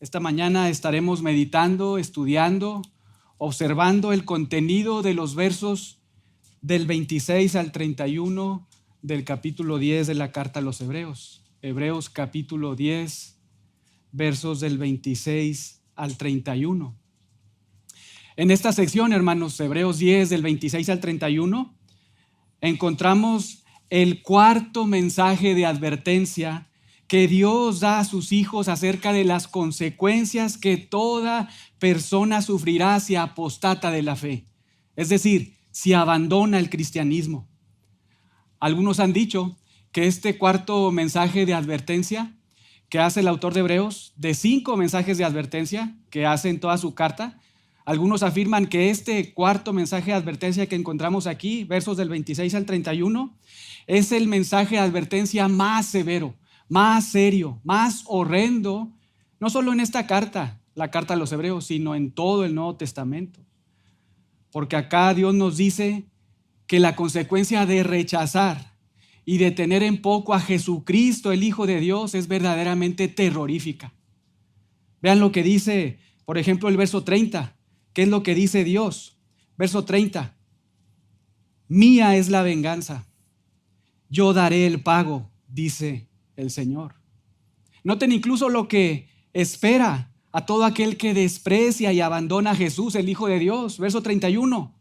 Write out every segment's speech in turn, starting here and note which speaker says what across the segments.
Speaker 1: Esta mañana estaremos meditando, estudiando, observando el contenido de los versos del 26 al 31 del capítulo 10 de la carta a los Hebreos. Hebreos capítulo 10, versos del 26 al 31. En esta sección, hermanos, Hebreos 10, del 26 al 31, encontramos el cuarto mensaje de advertencia que Dios da a sus hijos acerca de las consecuencias que toda persona sufrirá si apostata de la fe. Es decir, si abandona el cristianismo. Algunos han dicho que este cuarto mensaje de advertencia que hace el autor de Hebreos, de 5 mensajes de advertencia que hace en toda su carta, algunos afirman que este cuarto mensaje de advertencia que encontramos aquí, versos del 26 al 31, es el mensaje de advertencia más severo, más serio, más horrendo, no solo en esta carta, la carta a los Hebreos, sino en todo el Nuevo Testamento. Porque acá Dios nos dice que la consecuencia de rechazar y de tener en poco a Jesucristo, el Hijo de Dios, es verdaderamente terrorífica. Vean lo que dice, por ejemplo, el verso 30. ¿Qué es lo que dice Dios? Verso 30. Mía es la venganza, yo daré el pago, dice el Señor. Noten incluso lo que espera a todo aquel que desprecia y abandona a Jesús, el Hijo de Dios. Verso 31.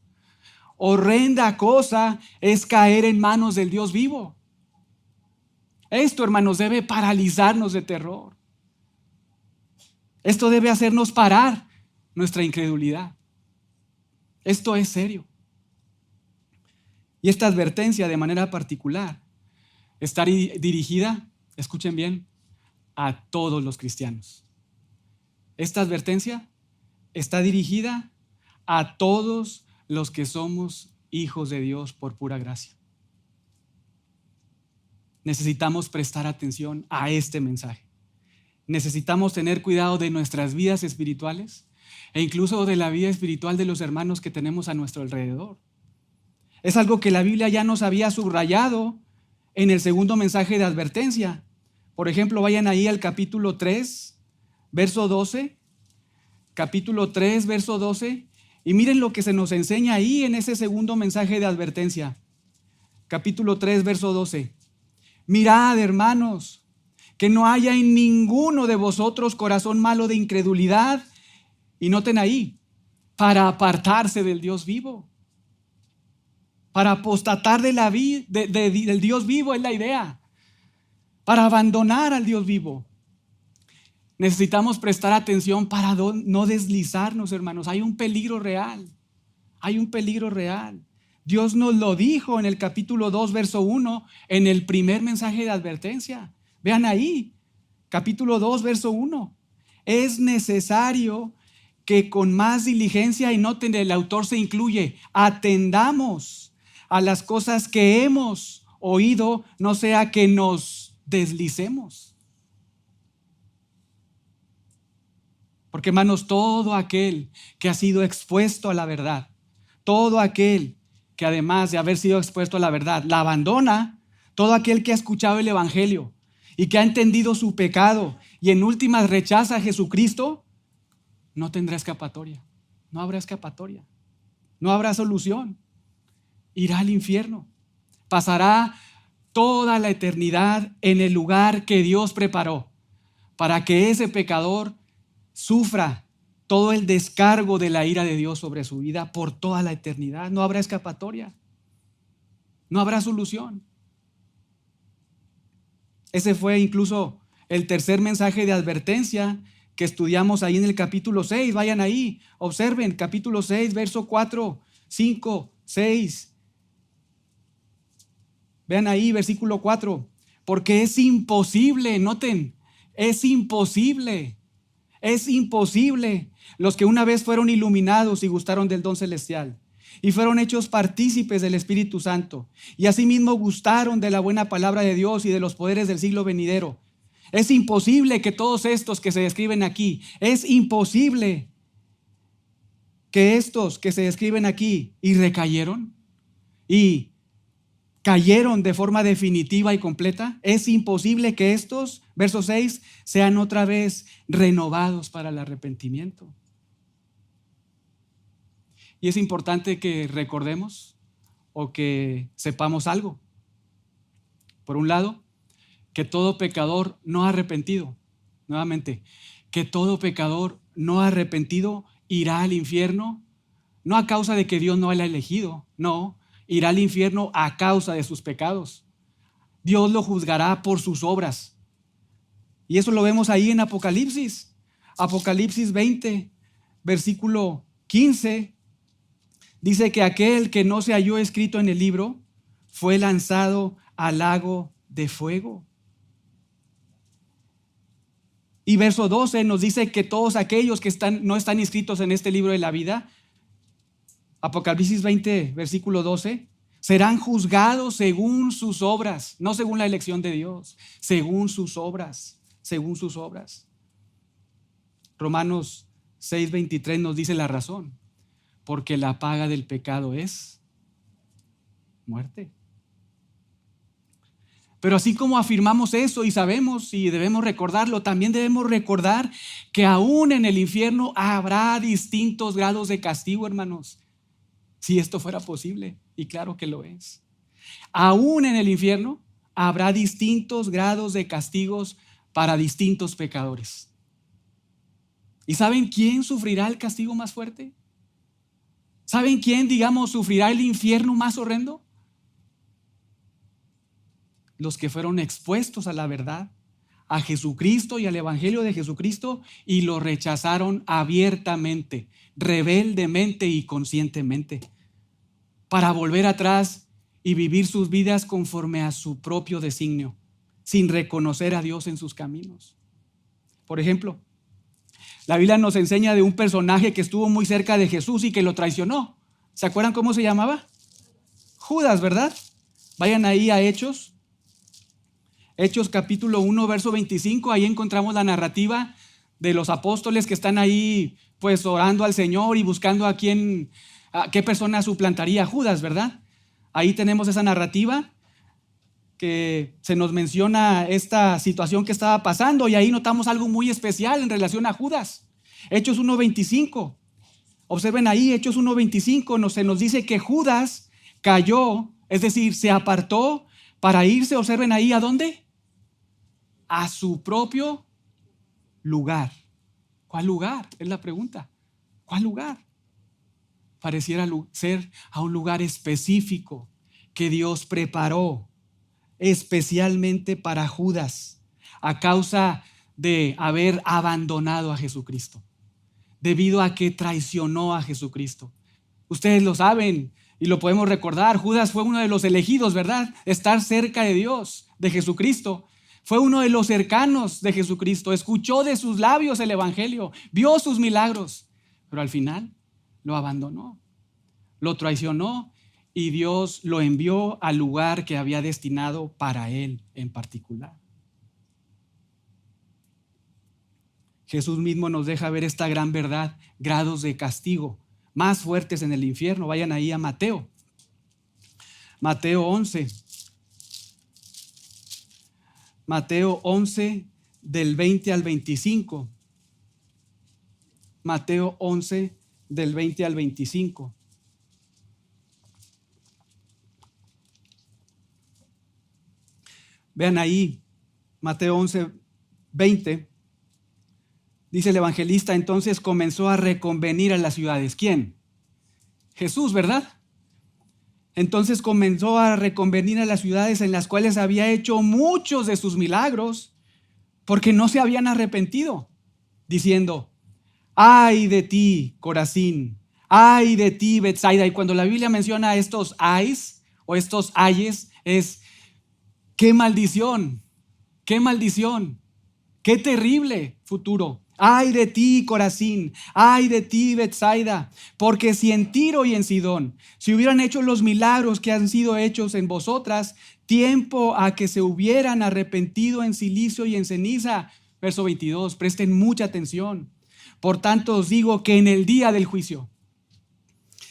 Speaker 1: Horrenda cosa es caer en manos del Dios vivo. Esto, hermanos, debe paralizarnos de terror. Esto debe hacernos parar nuestra incredulidad. Esto es serio. Y esta advertencia de manera particular está dirigida, escuchen bien, a todos los cristianos. Esta advertencia está dirigida a todos los que somos hijos de Dios por pura gracia. Necesitamos prestar atención a este mensaje. Necesitamos tener cuidado de nuestras vidas espirituales e incluso de la vida espiritual de los hermanos que tenemos a nuestro alrededor. Es algo que la Biblia ya nos había subrayado en el segundo mensaje de advertencia. Por ejemplo, vayan ahí al capítulo 3, verso 12. Capítulo 3, verso 12. Y miren lo que se nos enseña ahí en ese segundo mensaje de advertencia. Capítulo 3, verso 12. Mirad, hermanos, que no haya en ninguno de vosotros corazón malo de incredulidad. Y noten ahí, para apartarse del Dios vivo. Para apostatar del Dios vivo es la idea. Para abandonar al Dios vivo. Necesitamos prestar atención para no deslizarnos, hermanos. Hay un peligro real. Hay un peligro real. Dios nos lo dijo en el capítulo 2, verso 1, en el primer mensaje de advertencia. Vean ahí, capítulo 2, verso 1. Es necesario que con más diligencia, y noten, el autor se incluye, atendamos a las cosas que hemos oído, no sea que nos deslicemos. Porque, hermanos, todo aquel que ha sido expuesto a la verdad, todo aquel que además de haber sido expuesto a la verdad, la abandona, todo aquel que ha escuchado el evangelio y que ha entendido su pecado y en últimas rechaza a Jesucristo, no tendrá escapatoria. No habrá escapatoria. No habrá solución. Irá al infierno. Pasará toda la eternidad en el lugar que Dios preparó para que ese pecador sufra todo el descargo de la ira de Dios sobre su vida por toda la eternidad. No habrá escapatoria. No habrá solución. Ese fue incluso el tercer mensaje de advertencia que estudiamos ahí en el capítulo 6. Vayan ahí, observen, capítulo 6, verso 4, 5, 6. Vean ahí, versículo 4. Porque es imposible, noten, es imposible. Los que una vez fueron iluminados y gustaron del don celestial y fueron hechos partícipes del Espíritu Santo y asimismo gustaron de la buena palabra de Dios y de los poderes del siglo venidero. Es imposible que todos estos que se describen aquí, es imposible que estos que se describen aquí y recayeron y cayeron de forma definitiva y completa, es imposible que estos, verso 6, sean otra vez renovados para el arrepentimiento. Y es importante que recordemos o que sepamos algo. Por un lado, que todo pecador no arrepentido, nuevamente, que todo pecador no arrepentido irá al infierno, no a causa de que Dios no lo ha elegido, no, irá al infierno a causa de sus pecados. Dios lo juzgará por sus obras. Y eso lo vemos ahí en Apocalipsis. Apocalipsis 20, versículo 15, dice que aquel que no se halló escrito en el libro fue lanzado al lago de fuego. Y verso 12 nos dice que todos aquellos que no están inscritos en este libro de la vida, Apocalipsis 20, versículo 12, serán juzgados según sus obras, no según la elección de Dios, según sus obras, según sus obras. Romanos 6, 23 nos dice la razón, porque la paga del pecado es muerte. Pero así como afirmamos eso y sabemos y debemos recordarlo, también debemos recordar que aún en el infierno habrá distintos grados de castigo, hermanos. Si esto fuera posible, y claro que lo es. Aún en el infierno habrá distintos grados de castigos para distintos pecadores. ¿Y saben quién sufrirá el castigo más fuerte? ¿Saben quién, sufrirá el infierno más horrendo? Los que fueron expuestos a la verdad, a Jesucristo y al Evangelio de Jesucristo y lo rechazaron abiertamente, rebeldemente y conscientemente, para volver atrás y vivir sus vidas conforme a su propio designio, sin reconocer a Dios en sus caminos. Por ejemplo, la Biblia nos enseña de un personaje que estuvo muy cerca de Jesús y que lo traicionó. ¿Se acuerdan cómo se llamaba? Judas, ¿verdad? Vayan ahí a Hechos. Hechos capítulo 1, verso 25, ahí encontramos la narrativa de los apóstoles que están ahí pues orando al Señor y buscando a qué persona suplantaría a Judas, ¿verdad? Ahí tenemos esa narrativa que se nos menciona esta situación que estaba pasando y ahí notamos algo muy especial en relación a Judas. Hechos 1:25, observen ahí, Hechos 1:25 se nos dice que Judas cayó, es decir, se apartó para irse, observen ahí, ¿a dónde? A su propio lugar. ¿Cuál lugar? Es la pregunta. ¿Cuál lugar? Pareciera ser a un lugar específico que Dios preparó especialmente para Judas a causa de haber abandonado a Jesucristo, debido a que traicionó a Jesucristo. Ustedes lo saben y lo podemos recordar. Judas fue uno de los elegidos, ¿verdad? Estar cerca de Dios, de Jesucristo. Fue uno de los cercanos de Jesucristo. Escuchó de sus labios el evangelio, vio sus milagros, pero al final lo abandonó, lo traicionó y Dios lo envió al lugar que había destinado para él en particular. Jesús mismo nos deja ver esta gran verdad, grados de castigo más fuertes en el infierno. Vayan ahí a Mateo. Mateo 11. Mateo 11 del 20 al 25. Mateo 11 del 20 al 25. Vean ahí, Mateo 11, 20. Dice el evangelista, entonces comenzó a reconvenir a las ciudades. ¿Quién? Jesús, ¿verdad? Entonces comenzó a reconvenir a las ciudades en las cuales había hecho muchos de sus milagros, porque no se habían arrepentido, diciendo, ay de ti, Corazín, ay de ti, Betsaida. Y cuando la Biblia menciona estos ayes o estos ayes, es qué maldición, qué terrible futuro. Ay de ti, Corazín, ay de ti, Betsaida, porque si en Tiro y en Sidón se hubieran hecho los milagros que han sido hechos en vosotras, tiempo a que se hubieran arrepentido en silicio y en ceniza. Verso 22, presten mucha atención. Por tanto os digo que en el día del juicio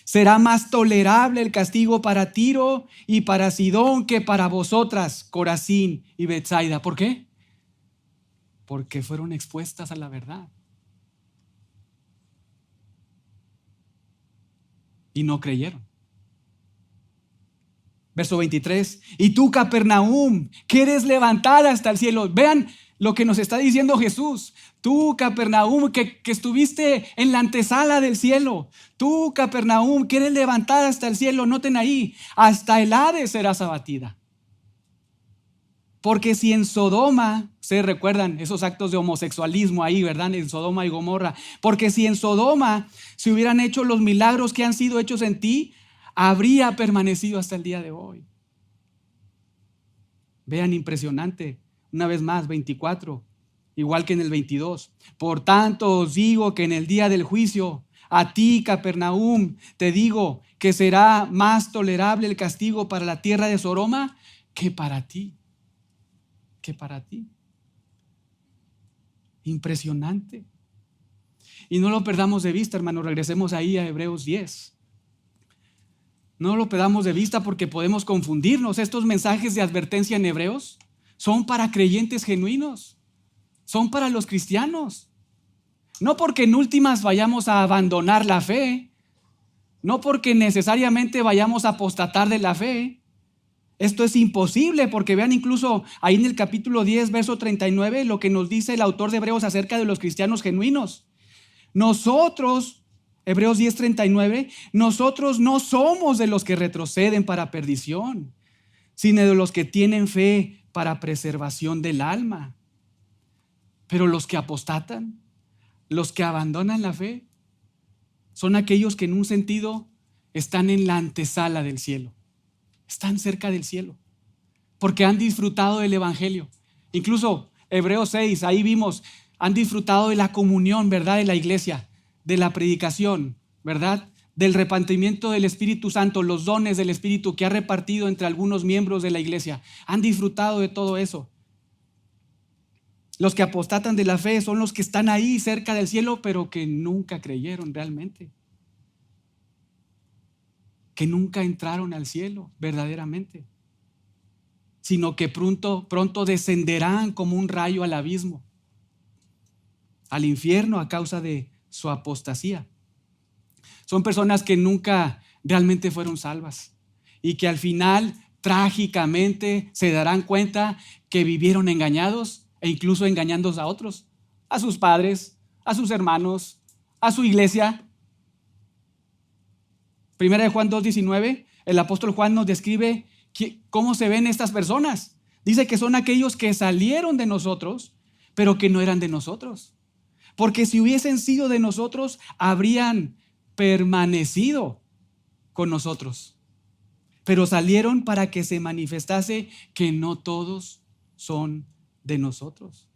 Speaker 1: Será más tolerable el castigo para Tiro y para Sidón que para vosotras, Corazín y Betsaida. ¿Por qué? Porque fueron expuestas a la verdad y no creyeron. Verso 23, y tú, Capernaum, quieres levantar hasta el cielo. Vean lo que nos está diciendo Jesús. Tú, Capernaum, que estuviste en la antesala del cielo. Tú, Capernaum, quieres levantar hasta el cielo. Noten ahí, hasta el Hades serás abatida. Porque si en Sodoma, ustedes recuerdan esos actos de homosexualismo ahí, ¿verdad? En Sodoma y Gomorra. Porque si en Sodoma se hubieran hecho los milagros que han sido hechos en ti, habría permanecido hasta el día de hoy. Vean, impresionante. Una vez más, 24, igual que en el 22. Por tanto os digo que en el día del juicio, a ti, Capernaum, te digo que será más tolerable el castigo para la tierra de Sodoma que para ti. Que para ti. Impresionante. Y no lo perdamos de vista, hermano. Regresemos ahí a Hebreos 10. No lo perdamos de vista porque podemos confundirnos. Estos mensajes de advertencia en Hebreos son para creyentes genuinos. Son para los cristianos. No porque en últimas vayamos a abandonar la fe. No porque necesariamente vayamos a apostatar de la fe. Esto es imposible porque vean incluso ahí en el capítulo 10, verso 39, lo que nos dice el autor de Hebreos acerca de los cristianos genuinos. Nosotros, Hebreos 10:39, nosotros no somos de los que retroceden para perdición, sino de los que tienen fe para preservación del alma. Pero los que apostatan, los que abandonan la fe, son aquellos que en un sentido están en la antesala del cielo, están cerca del cielo, porque han disfrutado del evangelio. Incluso Hebreos 6, ahí vimos, han disfrutado de la comunión, ¿verdad? De la iglesia, de la predicación, ¿verdad? Del repartimiento del Espíritu Santo, los dones del Espíritu que ha repartido entre algunos miembros de la iglesia. Han disfrutado de todo eso. Los que apostatan de la fe son los que están ahí cerca del cielo, pero que nunca creyeron realmente. Que nunca entraron al cielo verdaderamente, sino que pronto descenderán como un rayo al abismo, al infierno a causa de su apostasía. Son personas que nunca realmente fueron salvas y que al final trágicamente se darán cuenta que vivieron engañados e incluso engañando a otros, a sus padres, a sus hermanos, a su iglesia. Primera de Juan 2:19, el apóstol Juan nos describe cómo se ven estas personas. Dice que son aquellos que salieron de nosotros, pero que no eran de nosotros. Porque si hubiesen sido de nosotros, habrían permanecido con nosotros. Pero salieron para que se manifestase que no todos son de nosotros.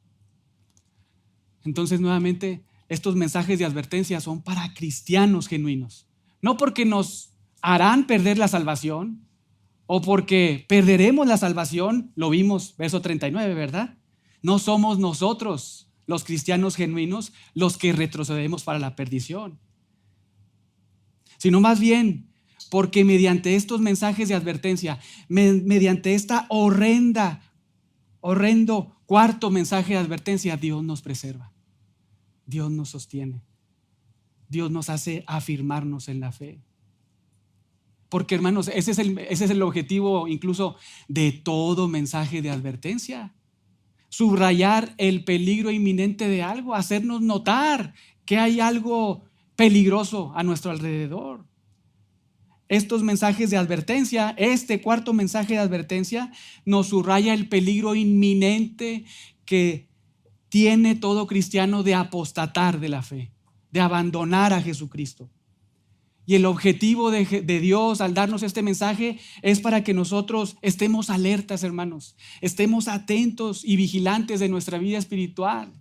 Speaker 1: Entonces, nuevamente, estos mensajes de advertencia son para cristianos genuinos. No porque nos harán perder la salvación o porque perderemos la salvación, lo vimos, verso 39, ¿verdad? No somos nosotros, los cristianos genuinos, los que retrocedemos para la perdición, sino más bien porque mediante estos mensajes de advertencia, mediante esta horrendo cuarto mensaje de advertencia, Dios nos preserva, Dios nos sostiene, Dios nos hace afirmarnos en la fe. Porque, hermanos, ese es el objetivo incluso de todo mensaje de advertencia. Subrayar el peligro inminente de algo, hacernos notar que hay algo peligroso a nuestro alrededor. Estos mensajes de advertencia, este cuarto mensaje de advertencia, nos subraya el peligro inminente que tiene todo cristiano de apostatar de la fe, de abandonar a Jesucristo. Y el objetivo de Dios al darnos este mensaje es para que nosotros estemos alertas, hermanos, estemos atentos y vigilantes de nuestra vida espiritual.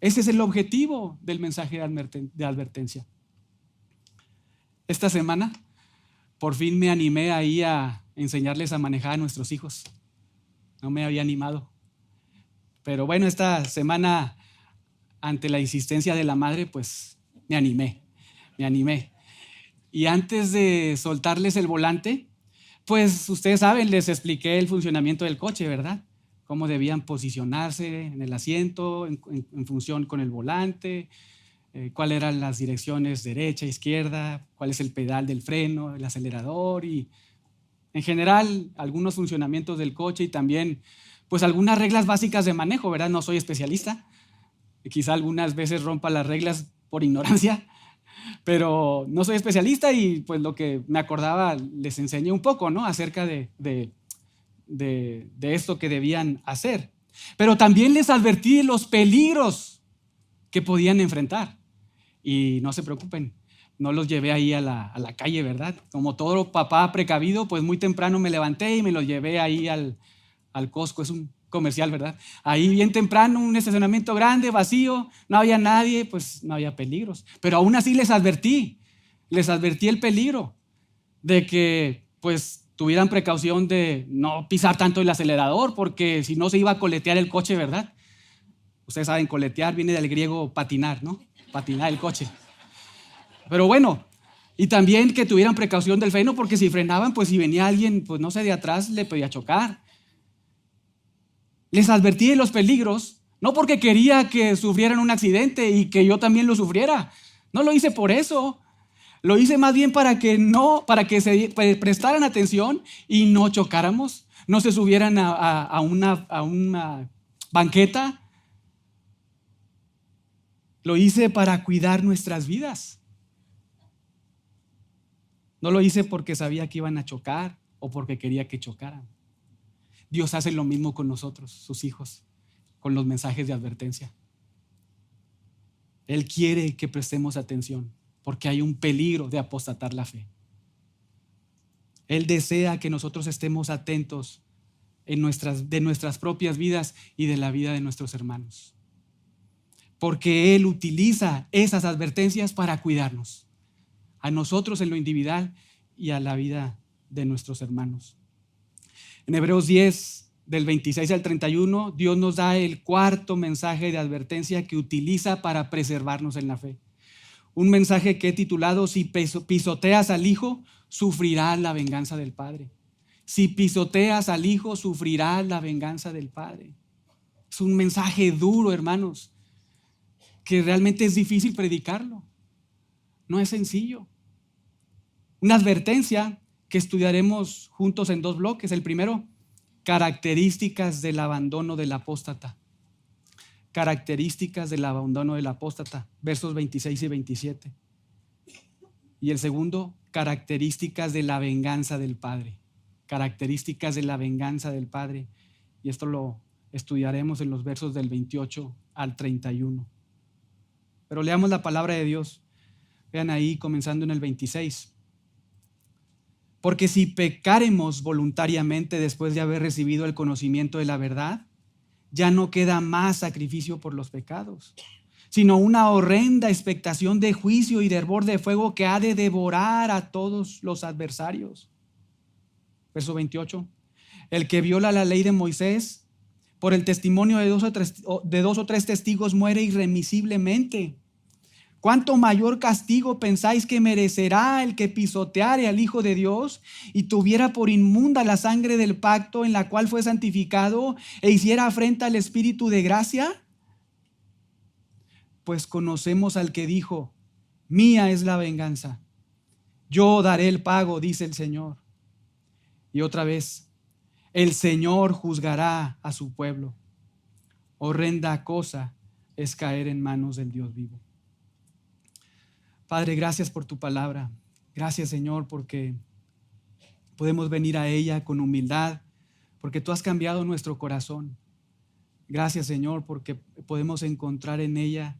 Speaker 1: Ese es el objetivo del mensaje de advertencia. Esta semana, por fin me animé ahí a enseñarles a manejar a nuestros hijos. No me había animado. Pero bueno, esta semana, ante la insistencia de la madre, pues me animé. me animé. Y antes de soltarles el volante, pues ustedes saben, les expliqué el funcionamiento del coche, ¿verdad? Cómo debían posicionarse en el asiento, en función con el volante, cuáles eran las direcciones derecha, izquierda, cuál es el pedal del freno, el acelerador y en general algunos funcionamientos del coche y también pues algunas reglas básicas de manejo, ¿verdad? No soy especialista, quizá algunas veces rompa las reglas por ignorancia, pero no soy especialista y pues lo que me acordaba les enseñé un poco, ¿no? Acerca de esto que debían hacer. Pero también les advertí de los peligros que podían enfrentar. Y no se preocupen, no los llevé ahí a la calle, ¿verdad? Como todo papá precavido, pues muy temprano me levanté y me los llevé ahí al Costco, es un comercial, ¿verdad? Ahí bien temprano, un estacionamiento grande, vacío, no había nadie, pues no había peligros. Pero aún así les advertí el peligro de que pues tuvieran precaución de no pisar tanto el acelerador, porque si no se iba a coletear el coche, ¿verdad? Ustedes saben, coletear viene del griego patinar, ¿no? Patinar el coche. Pero bueno, y también que tuvieran precaución del freno, porque si frenaban, pues si venía alguien, pues no sé, de atrás le podía chocar. Les advertí de los peligros, no porque quería que sufrieran un accidente y que yo también lo sufriera. No lo hice por eso. Lo hice más bien para que se prestaran atención y no chocáramos, no se subieran a una banqueta. Lo hice para cuidar nuestras vidas. No lo hice porque sabía que iban a chocar o porque quería que chocaran. Dios hace lo mismo con nosotros, sus hijos, con los mensajes de advertencia. Él quiere que prestemos atención porque hay un peligro de apostatar la fe. Él desea que nosotros estemos atentos de nuestras propias vidas y de la vida de nuestros hermanos. Porque Él utiliza esas advertencias para cuidarnos, a nosotros en lo individual y a la vida de nuestros hermanos. En Hebreos 10, del 26 al 31, Dios nos da el cuarto mensaje de advertencia que utiliza para preservarnos en la fe. Un mensaje que he titulado: si pisoteas al Hijo, sufrirás la venganza del Padre. Si pisoteas al Hijo, sufrirás la venganza del Padre. Es un mensaje duro, hermanos, que realmente es difícil predicarlo. No es sencillo. Una advertencia que estudiaremos juntos en 2 bloques. El primero, características del abandono del apóstata. Características del abandono del apóstata, versos 26 y 27. Y el segundo, características de la venganza del Padre. Características de la venganza del Padre. Y esto lo estudiaremos en los versos del 28 al 31. Pero leamos la palabra de Dios. Vean ahí, comenzando en el 26. Porque si pecáremos voluntariamente después de haber recibido el conocimiento de la verdad, ya no queda más sacrificio por los pecados, sino una horrenda expectación de juicio y de hervor de fuego que ha de devorar a todos los adversarios. Verso 28. El que viola la ley de Moisés, por el testimonio de dos o tres testigos, muere irremisiblemente. ¿Cuánto mayor castigo pensáis que merecerá el que pisoteare al Hijo de Dios y tuviera por inmunda la sangre del pacto en la cual fue santificado e hiciera afrenta al Espíritu de gracia? Pues conocemos al que dijo: mía es la venganza, yo daré el pago, dice el Señor. Y otra vez, el Señor juzgará a su pueblo. Horrenda cosa es caer en manos del Dios vivo. Padre, gracias por tu palabra. Gracias, Señor, porque podemos venir a ella con humildad, porque tú has cambiado nuestro corazón. Gracias, Señor, porque podemos encontrar en ella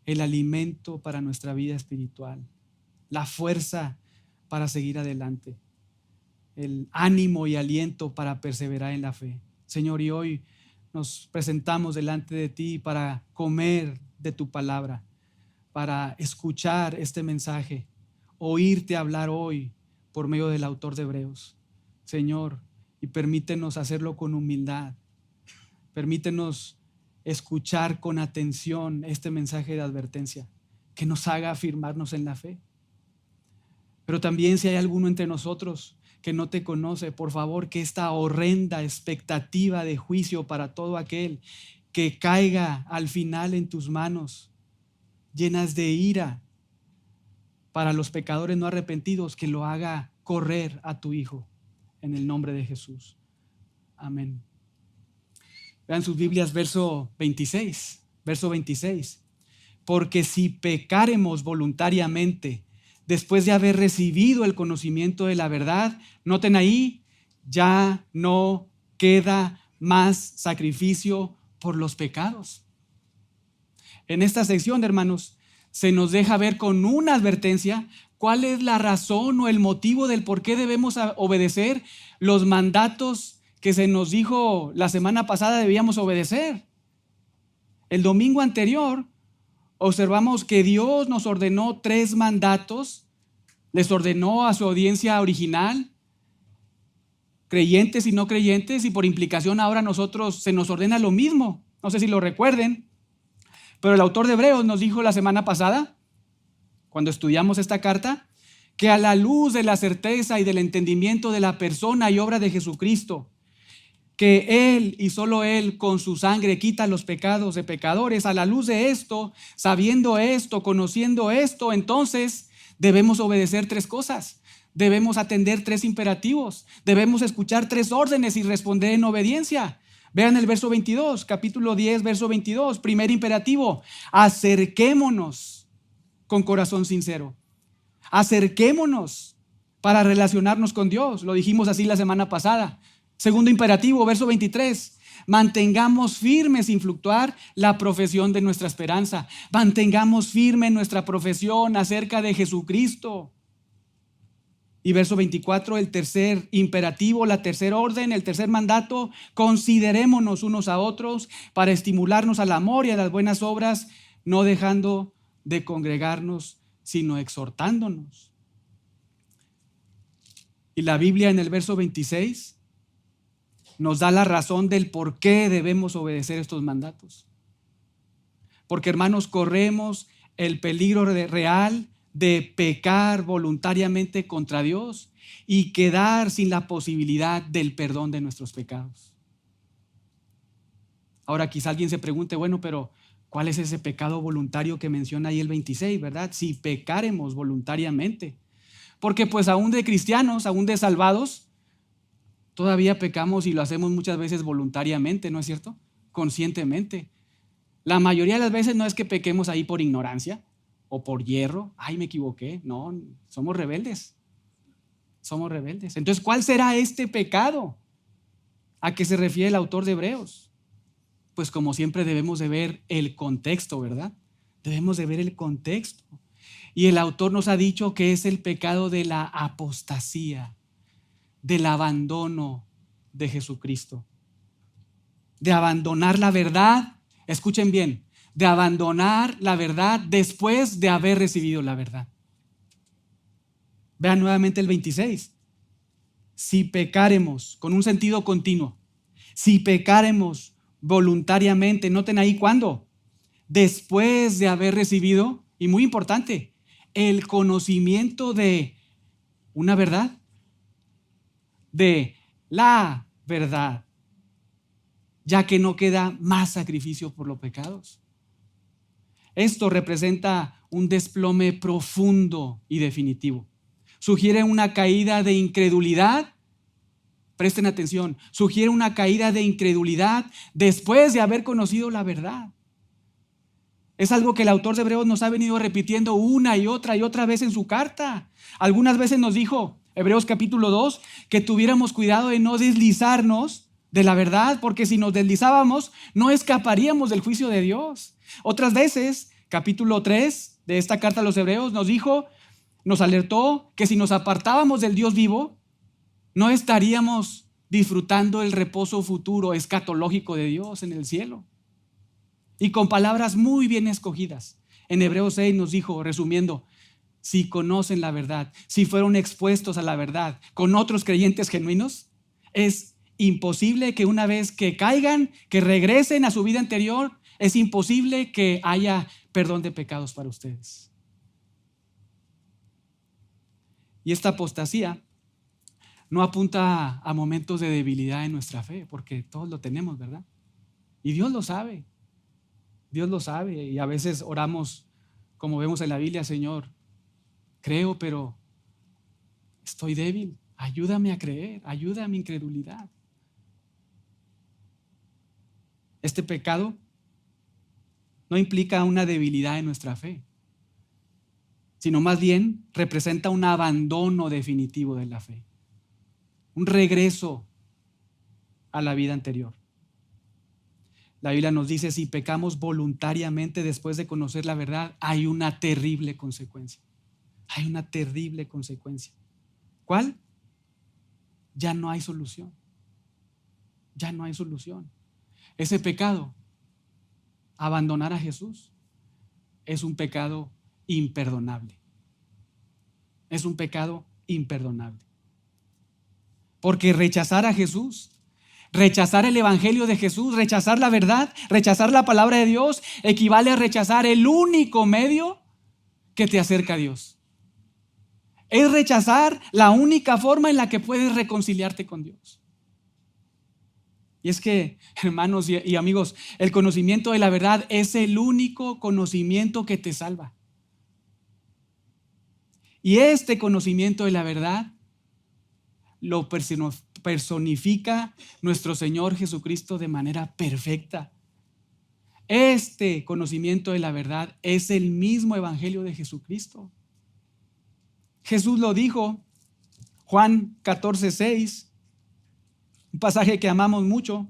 Speaker 1: el alimento para nuestra vida espiritual, la fuerza para seguir adelante, el ánimo y aliento para perseverar en la fe. Señor, y hoy nos presentamos delante de ti para comer de tu palabra, para escuchar este mensaje, oírte hablar hoy por medio del autor de Hebreos. Señor, y permítenos hacerlo con humildad. Permítenos escuchar con atención este mensaje de advertencia que nos haga afirmarnos en la fe. Pero también si hay alguno entre nosotros que no te conoce, por favor, que esta horrenda expectativa de juicio para todo aquel que caiga al final en tus manos, llenas de ira para los pecadores no arrepentidos, que lo haga correr a tu Hijo en el nombre de Jesús. Amén. Vean sus Biblias, verso 26. Porque si pecaremos voluntariamente después de haber recibido el conocimiento de la verdad, noten ahí, ya no queda más sacrificio por los pecados. En esta sección, hermanos, se nos deja ver con una advertencia cuál es la razón o el motivo del por qué debemos obedecer los mandatos que se nos dijo la semana pasada debíamos obedecer. El domingo anterior observamos que Dios nos ordenó 3 mandatos, les ordenó a su audiencia original, creyentes y no creyentes, y por implicación ahora a nosotros se nos ordena lo mismo. No sé si lo recuerden, pero el autor de Hebreos nos dijo la semana pasada, cuando estudiamos esta carta, que a la luz de la certeza y del entendimiento de la persona y obra de Jesucristo, que Él y solo Él con su sangre quita los pecados de pecadores, a la luz de esto, sabiendo esto, conociendo esto, entonces debemos obedecer 3 cosas. Debemos atender 3 imperativos, debemos escuchar 3 órdenes y responder en obediencia. Vean el verso 22, capítulo 10, verso 22, primer imperativo, acerquémonos con corazón sincero. Acerquémonos para relacionarnos con Dios, lo dijimos así la semana pasada. Segundo imperativo, verso 23, mantengamos firme sin fluctuar la profesión de nuestra esperanza. Mantengamos firme nuestra profesión acerca de Jesucristo. Y verso 24, el tercer imperativo, la tercera orden, el tercer mandato, considerémonos unos a otros para estimularnos al amor y a las buenas obras, no dejando de congregarnos, sino exhortándonos. Y la Biblia en el verso 26 nos da la razón del por qué debemos obedecer estos mandatos. Porque, hermanos, corremos el peligro real de pecar voluntariamente contra Dios y quedar sin la posibilidad del perdón de nuestros pecados. Ahora quizá alguien se pregunte, bueno, pero ¿cuál es ese pecado voluntario que menciona ahí el 26, verdad? Si pecaremos voluntariamente. Porque pues aún de cristianos, aún de salvados, todavía pecamos y lo hacemos muchas veces voluntariamente, ¿no es cierto? Conscientemente. La mayoría de las veces no es que pequemos ahí por ignorancia o por hierro. Ay, me equivoqué. No, somos rebeldes. Somos rebeldes. Entonces, ¿cuál será este pecado a que se refiere el autor de Hebreos? Pues como siempre debemos de ver el contexto, ¿verdad? Debemos de ver el contexto. Y el autor nos ha dicho que es el pecado de la apostasía, del abandono de Jesucristo, de abandonar la verdad, escuchen bien, de abandonar la verdad después de haber recibido la verdad. Vean nuevamente el 26. Si pecaremos, con un sentido continuo, si pecaremos voluntariamente, noten ahí cuándo, después de haber recibido, y muy importante, el conocimiento de una verdad, de la verdad, ya que no queda más sacrificio por los pecados. Esto representa un desplome profundo y definitivo. Sugiere una caída de incredulidad. Presten atención, sugiere una caída de incredulidad después de haber conocido la verdad. Es algo que el autor de Hebreos nos ha venido repitiendo una y otra vez en su carta. Algunas veces nos dijo, Hebreos capítulo 2, que tuviéramos cuidado de no deslizarnos de la verdad, porque si nos deslizábamos no escaparíamos del juicio de Dios. Otras veces, capítulo 3 de esta carta a los Hebreos nos dijo, nos alertó que si nos apartábamos del Dios vivo, no estaríamos disfrutando el reposo futuro escatológico de Dios en el cielo. Y con palabras muy bien escogidas. En Hebreos 6 nos dijo, resumiendo, si conocen la verdad, si fueron expuestos a la verdad con otros creyentes genuinos, es imposible que una vez que caigan, que regresen a su vida anterior, es imposible que haya perdón de pecados para ustedes. Y esta apostasía no apunta a momentos de debilidad en nuestra fe, porque todos lo tenemos, ¿verdad? Y Dios lo sabe. Dios lo sabe. Y a veces oramos, como vemos en la Biblia: Señor, creo, pero estoy débil. Ayúdame a creer, ayuda a mi incredulidad. Este pecado no implica una debilidad en nuestra fe, sino más bien representa un abandono definitivo de la fe, un regreso a la vida anterior. La Biblia nos dice: si pecamos voluntariamente después de conocer la verdad, hay una terrible consecuencia. Hay una terrible consecuencia. ¿Cuál? Ya no hay solución. Ya no hay solución. Ese pecado, abandonar a Jesús, es un pecado imperdonable. Es un pecado imperdonable. Porque rechazar a Jesús, rechazar el evangelio de Jesús, rechazar la verdad, rechazar la palabra de Dios, equivale a rechazar el único medio que te acerca a Dios. Es rechazar la única forma en la que puedes reconciliarte con Dios. Y es que, hermanos y amigos, el conocimiento de la verdad es el único conocimiento que te salva. Y este conocimiento de la verdad lo personifica nuestro Señor Jesucristo de manera perfecta. Este conocimiento de la verdad es el mismo evangelio de Jesucristo. Jesús lo dijo, Juan 14:6, un pasaje que amamos mucho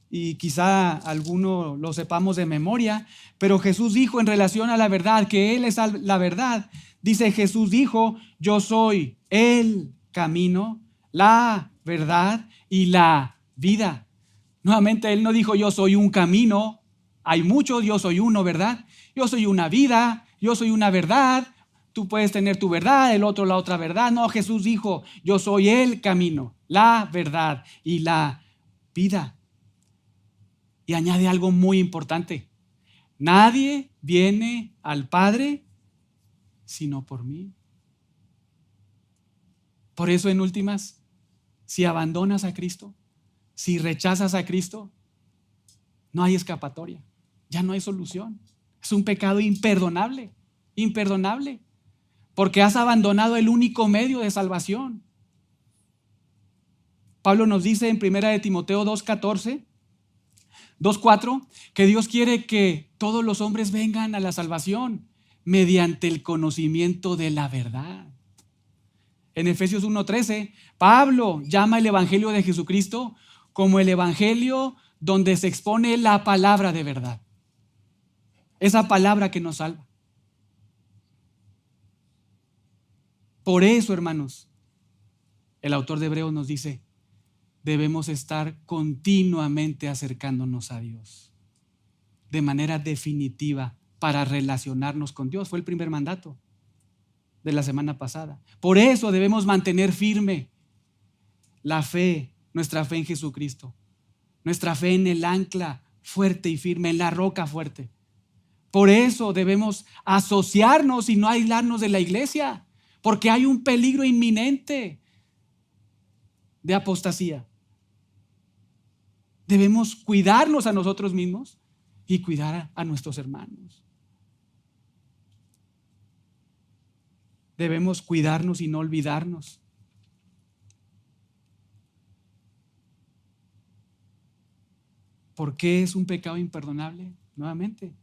Speaker 1: y quizá alguno lo sepamos de memoria, pero Jesús dijo en relación a la verdad que Él es la verdad. Dice: Jesús dijo: yo soy el camino, la verdad y la vida. Nuevamente, Él no dijo: yo soy un camino, hay muchos, yo soy uno, ¿verdad? Yo soy una vida, yo soy una verdad. Tú puedes tener tu verdad, el otro la otra verdad. No, Jesús dijo: yo soy el camino, la verdad y la vida. Y añade algo muy importante: nadie viene al Padre sino por mí. Por eso, en últimas, si abandonas a Cristo, si rechazas a Cristo, no hay escapatoria, ya no hay solución. Es un pecado imperdonable, imperdonable, porque has abandonado el único medio de salvación. Pablo nos dice en 1 Timoteo 2:4, que Dios quiere que todos los hombres vengan a la salvación mediante el conocimiento de la verdad. En Efesios 1:13, Pablo llama el evangelio de Jesucristo como el evangelio donde se expone la palabra de verdad. Esa palabra que nos salva. Por eso, hermanos, el autor de Hebreos nos dice: debemos estar continuamente acercándonos a Dios de manera definitiva para relacionarnos con Dios. Fue el primer mandato de la semana pasada. Por eso debemos mantener firme la fe, nuestra fe en Jesucristo, nuestra fe en el ancla fuerte y firme, en la roca fuerte. Por eso debemos asociarnos y no aislarnos de la iglesia, porque hay un peligro inminente de apostasía. Debemos cuidarnos a nosotros mismos y cuidar a nuestros hermanos. Debemos cuidarnos y no olvidarnos. ¿Por qué es un pecado imperdonable? Nuevamente,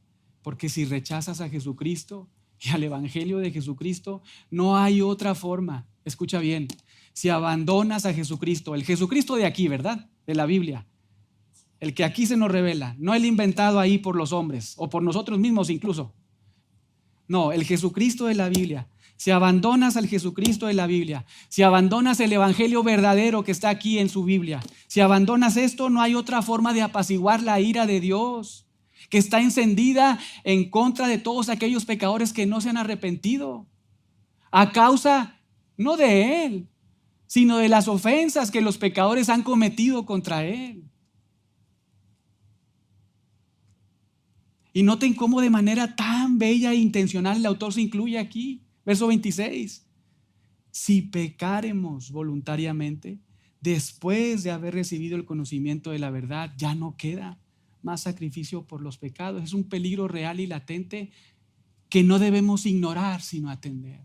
Speaker 1: porque si rechazas a Jesucristo y al evangelio de Jesucristo, no hay otra forma. Escucha bien: si abandonas a Jesucristo, el Jesucristo de aquí, ¿verdad? De la Biblia, el que aquí se nos revela, no el inventado ahí por los hombres o por nosotros mismos incluso. No, el Jesucristo de la Biblia. Si abandonas al Jesucristo de la Biblia, si abandonas el evangelio verdadero que está aquí en su Biblia, si abandonas esto, no hay otra forma de apaciguar la ira de Dios, que está encendida en contra de todos aquellos pecadores que no se han arrepentido, a causa no de Él, sino de las ofensas que los pecadores han cometido contra Él. Y noten cómo de manera tan bella e intencional el autor se incluye aquí. Verso 26. Si pecáremos voluntariamente, después de haber recibido el conocimiento de la verdad, ya no queda más sacrificio por los pecados. Es un peligro real y latente que no debemos ignorar, sino atender.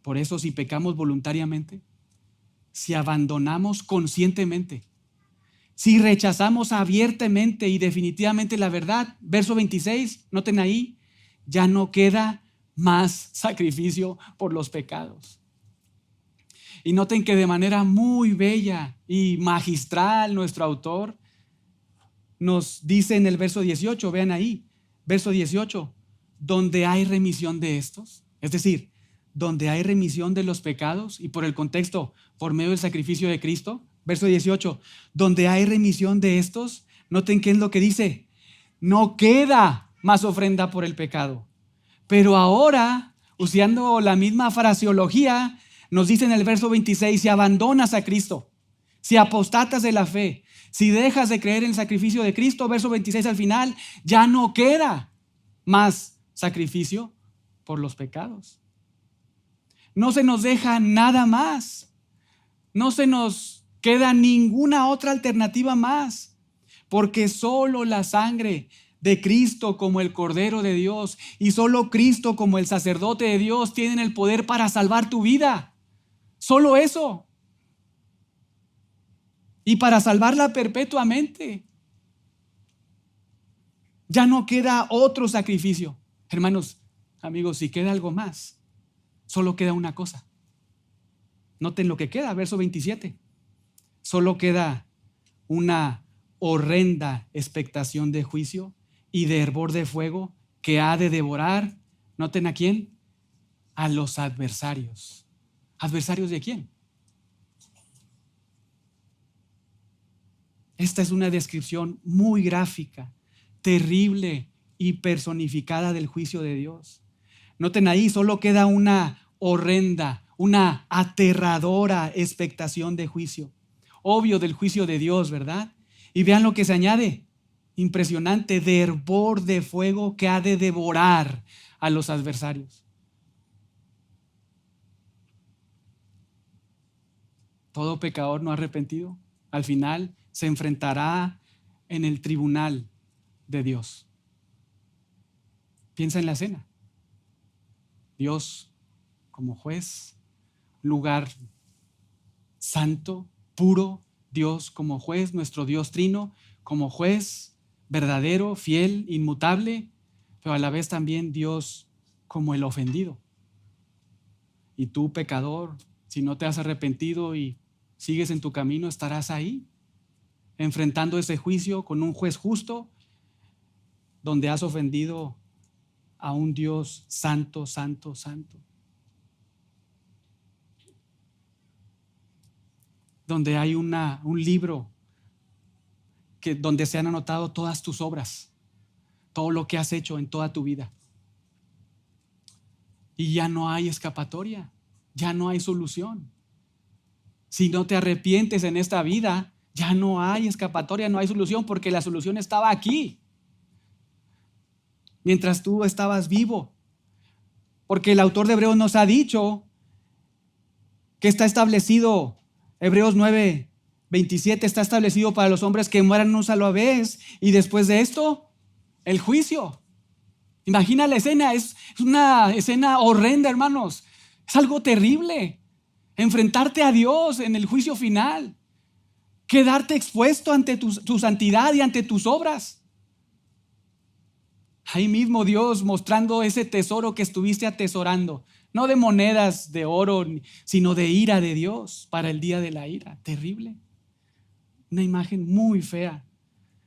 Speaker 1: Por eso, si pecamos voluntariamente, si abandonamos conscientemente, si rechazamos abiertamente y definitivamente la verdad, verso 26, noten ahí, ya no queda más sacrificio por los pecados. Y noten que de manera muy bella y magistral nuestro autor nos dice en el verso 18, vean ahí, verso 18, donde hay remisión de estos, es decir, donde hay remisión de los pecados y por el contexto, por medio del sacrificio de Cristo, verso 18, donde hay remisión de estos, noten qué es lo que dice, no queda más ofrenda por el pecado. Pero ahora, usando la misma fraseología, nos dice en el verso 26, si abandonas a Cristo, si apostatas de la fe, si dejas de creer en el sacrificio de Cristo, verso 26 al final, ya no queda más sacrificio por los pecados. No se nos deja nada más. No se nos queda ninguna otra alternativa más, porque solo la sangre de Cristo como el Cordero de Dios y solo Cristo como el sacerdote de Dios tienen el poder para salvar tu vida. Solo eso. Y para salvarla perpetuamente. Ya no queda otro sacrificio. Hermanos, amigos, si queda algo más, solo queda una cosa. Noten lo que queda, verso 27. Solo queda una horrenda expectación de juicio y de hervor de fuego que ha de devorar, noten a quién, a los adversarios. ¿Adversarios de quién? Esta es una descripción muy gráfica, terrible y personificada del juicio de Dios. Noten ahí, solo queda una horrenda, una aterradora expectación de juicio. Obvio del juicio de Dios, ¿verdad? Y vean lo que se añade. Impresionante, de hervor de fuego que ha de devorar a los adversarios. Todo pecador no arrepentido, al final se enfrentará en el tribunal de Dios. Piensa en la escena. Dios como juez, lugar santo, puro, Dios como juez, nuestro Dios trino, como juez, verdadero, fiel, inmutable, pero a la vez también Dios como el ofendido. Y tú, pecador, si no te has arrepentido y sigues en tu camino, estarás ahí, enfrentando ese juicio con un juez justo, donde has ofendido a un Dios santo, santo, santo. Donde hay un libro donde se han anotado todas tus obras, todo lo que has hecho en toda tu vida. Y ya no hay escapatoria, ya no hay solución. Si no te arrepientes en esta vida, ya no hay escapatoria, no hay solución, porque la solución estaba aquí, mientras tú estabas vivo. Porque el autor de Hebreos nos ha dicho que está establecido, Hebreos 9:27, está establecido para los hombres que mueran una sola vez y después de esto, el juicio. Imagina la escena, es una escena horrenda, hermanos. Es algo terrible. Enfrentarte a Dios en el juicio final. Quedarte expuesto ante tu santidad y ante tus obras. Ahí mismo Dios mostrando ese tesoro que estuviste atesorando. No de monedas de oro, sino de ira de Dios para el día de la ira. Terrible. Una imagen muy fea.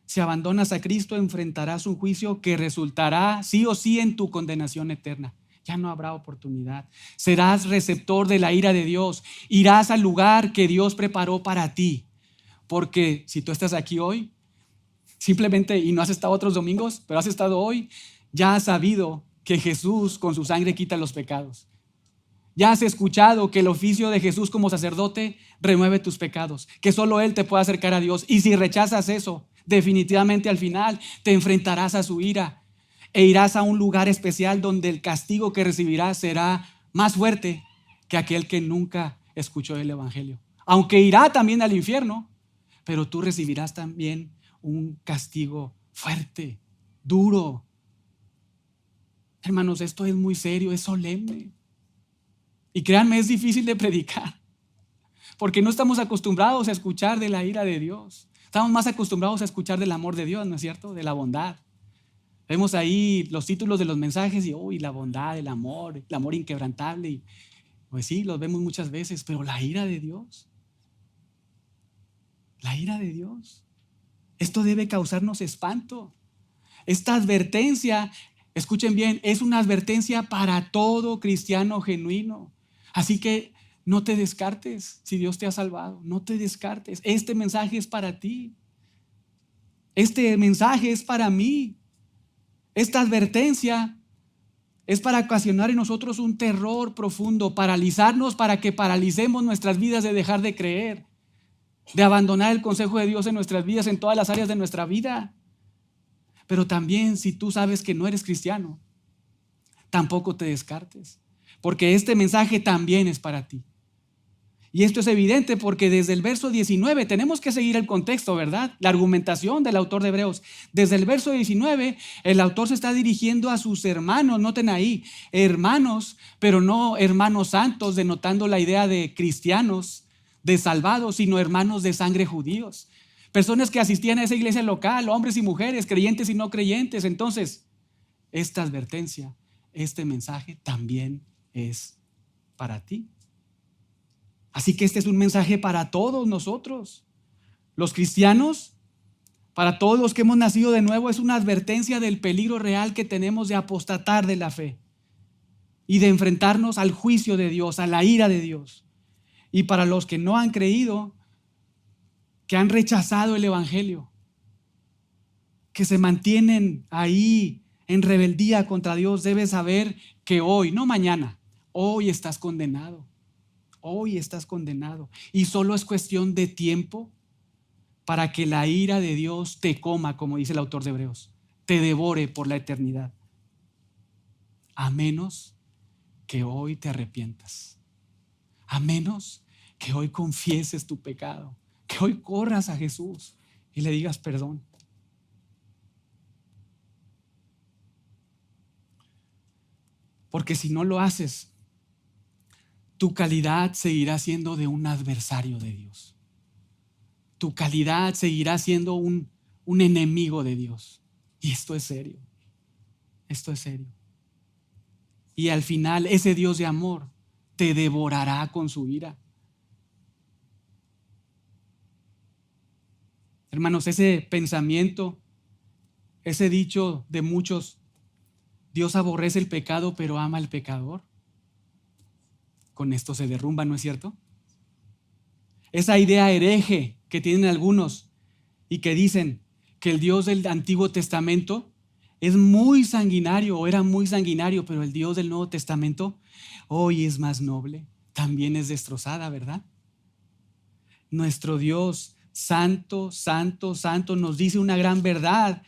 Speaker 1: Si abandonas a Cristo, enfrentarás un juicio que resultará sí o sí en tu condenación eterna. Ya no habrá oportunidad. Serás receptor de la ira de Dios. Irás al lugar que Dios preparó para ti. Porque si tú estás aquí hoy, simplemente, y no has estado otros domingos, pero has estado hoy, ya has sabido que Jesús con su sangre quita los pecados. Ya has escuchado que el oficio de Jesús como sacerdote remueve tus pecados, que solo Él te puede acercar a Dios. Y si rechazas eso, definitivamente al final te enfrentarás a su ira e irás a un lugar especial donde el castigo que recibirás será más fuerte que aquel que nunca escuchó el Evangelio. Aunque irá también al infierno, pero tú recibirás también un castigo fuerte, duro. Hermanos, esto es muy serio, es solemne. Y créanme, es difícil de predicar, porque no estamos acostumbrados a escuchar de la ira de Dios. Estamos más acostumbrados a escuchar del amor de Dios, ¿no es cierto? De la bondad. Vemos ahí los títulos de los mensajes y la bondad, el amor inquebrantable. Y, pues sí, los vemos muchas veces, pero la ira de Dios, la ira de Dios, esto debe causarnos espanto. Esta advertencia, escuchen bien, es una advertencia para todo cristiano genuino. Así que no te descartes si Dios te ha salvado, no te descartes. Este mensaje es para ti. Este mensaje es para mí. Esta advertencia es para ocasionar en nosotros un terror profundo, paralizarnos para que paralicemos nuestras vidas de dejar de creer, de abandonar el consejo de Dios en nuestras vidas, en todas las áreas de nuestra vida. Pero también si tú sabes que no eres cristiano, tampoco te descartes, porque este mensaje también es para ti. Y esto es evidente porque desde el verso 19, tenemos que seguir el contexto, ¿verdad? La argumentación del autor de Hebreos. Desde el verso 19, el autor se está dirigiendo a sus hermanos, noten ahí, hermanos, pero no hermanos santos, denotando la idea de cristianos, de salvados, sino hermanos de sangre judíos. Personas que asistían a esa iglesia local, hombres y mujeres, creyentes y no creyentes. Entonces, esta advertencia, este mensaje también es para ti. Así que este es un mensaje para todos nosotros, los cristianos, para todos los que hemos nacido de nuevo. Es una advertencia del peligro real que tenemos de apostatar de la fe y de enfrentarnos al juicio de Dios, a la ira de Dios. Y para los que no han creído, que han rechazado el Evangelio, que se mantienen ahí en rebeldía contra Dios, debes saber que hoy, no mañana, hoy estás condenado. Hoy estás condenado. Y solo es cuestión de tiempo para que la ira de Dios te coma, como dice el autor de Hebreos, te devore por la eternidad. A menos que hoy te arrepientas. A menos que hoy confieses tu pecado. Que hoy corras a Jesús y le digas perdón. Porque si no lo haces, tu calidad seguirá siendo de un adversario de Dios. Tu calidad seguirá siendo un enemigo de Dios. Y esto es serio. Esto es serio. Y al final ese Dios de amor te devorará con su ira. Hermanos, ese pensamiento, ese dicho de muchos, Dios aborrece el pecado pero ama al pecador, con esto se derrumba, ¿no es cierto? Esa idea hereje que tienen algunos y que dicen que el Dios del Antiguo Testamento es muy sanguinario o era muy sanguinario, pero el Dios del Nuevo Testamento hoy es más noble, también es destrozada, ¿verdad? Nuestro Dios santo, santo, santo nos dice una gran verdad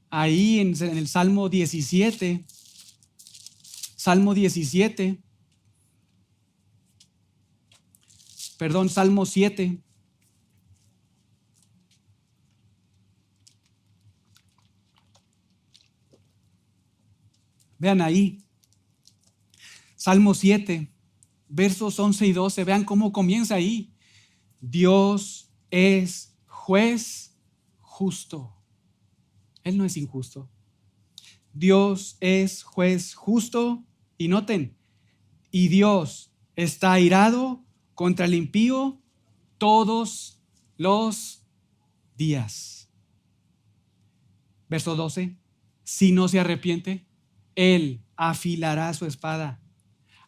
Speaker 1: ahí en el Salmo 17. Salmo 7. Vean ahí, Salmo 7, versos 11 y 12. Vean cómo comienza ahí. Dios es juez justo. Él no es injusto. Dios es juez justo. Y noten, y Dios está airado contra el impío todos los días. Verso 12. Si no se arrepiente, Él afilará su espada.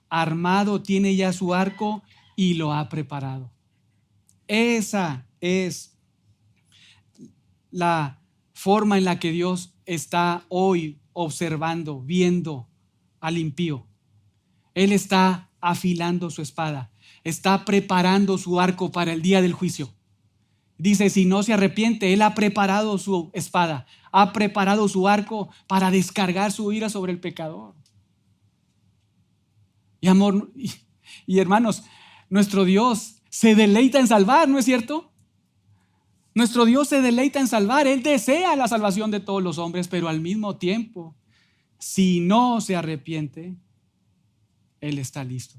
Speaker 1: Armado tiene ya su arco y lo ha preparado. Esa es la forma en la que Dios está hoy observando, viendo al impío. Él está afilando su espada, está preparando su arco para el día del juicio. Dice, si no se arrepiente, Él ha preparado su espada, ha preparado su arco para descargar su ira sobre el pecador. Y amor, y hermanos, nuestro Dios se deleita en salvar, ¿no es cierto? Nuestro Dios se deleita en salvar. Él desea la salvación de todos los hombres, pero al mismo tiempo, si no se arrepiente, Él está listo.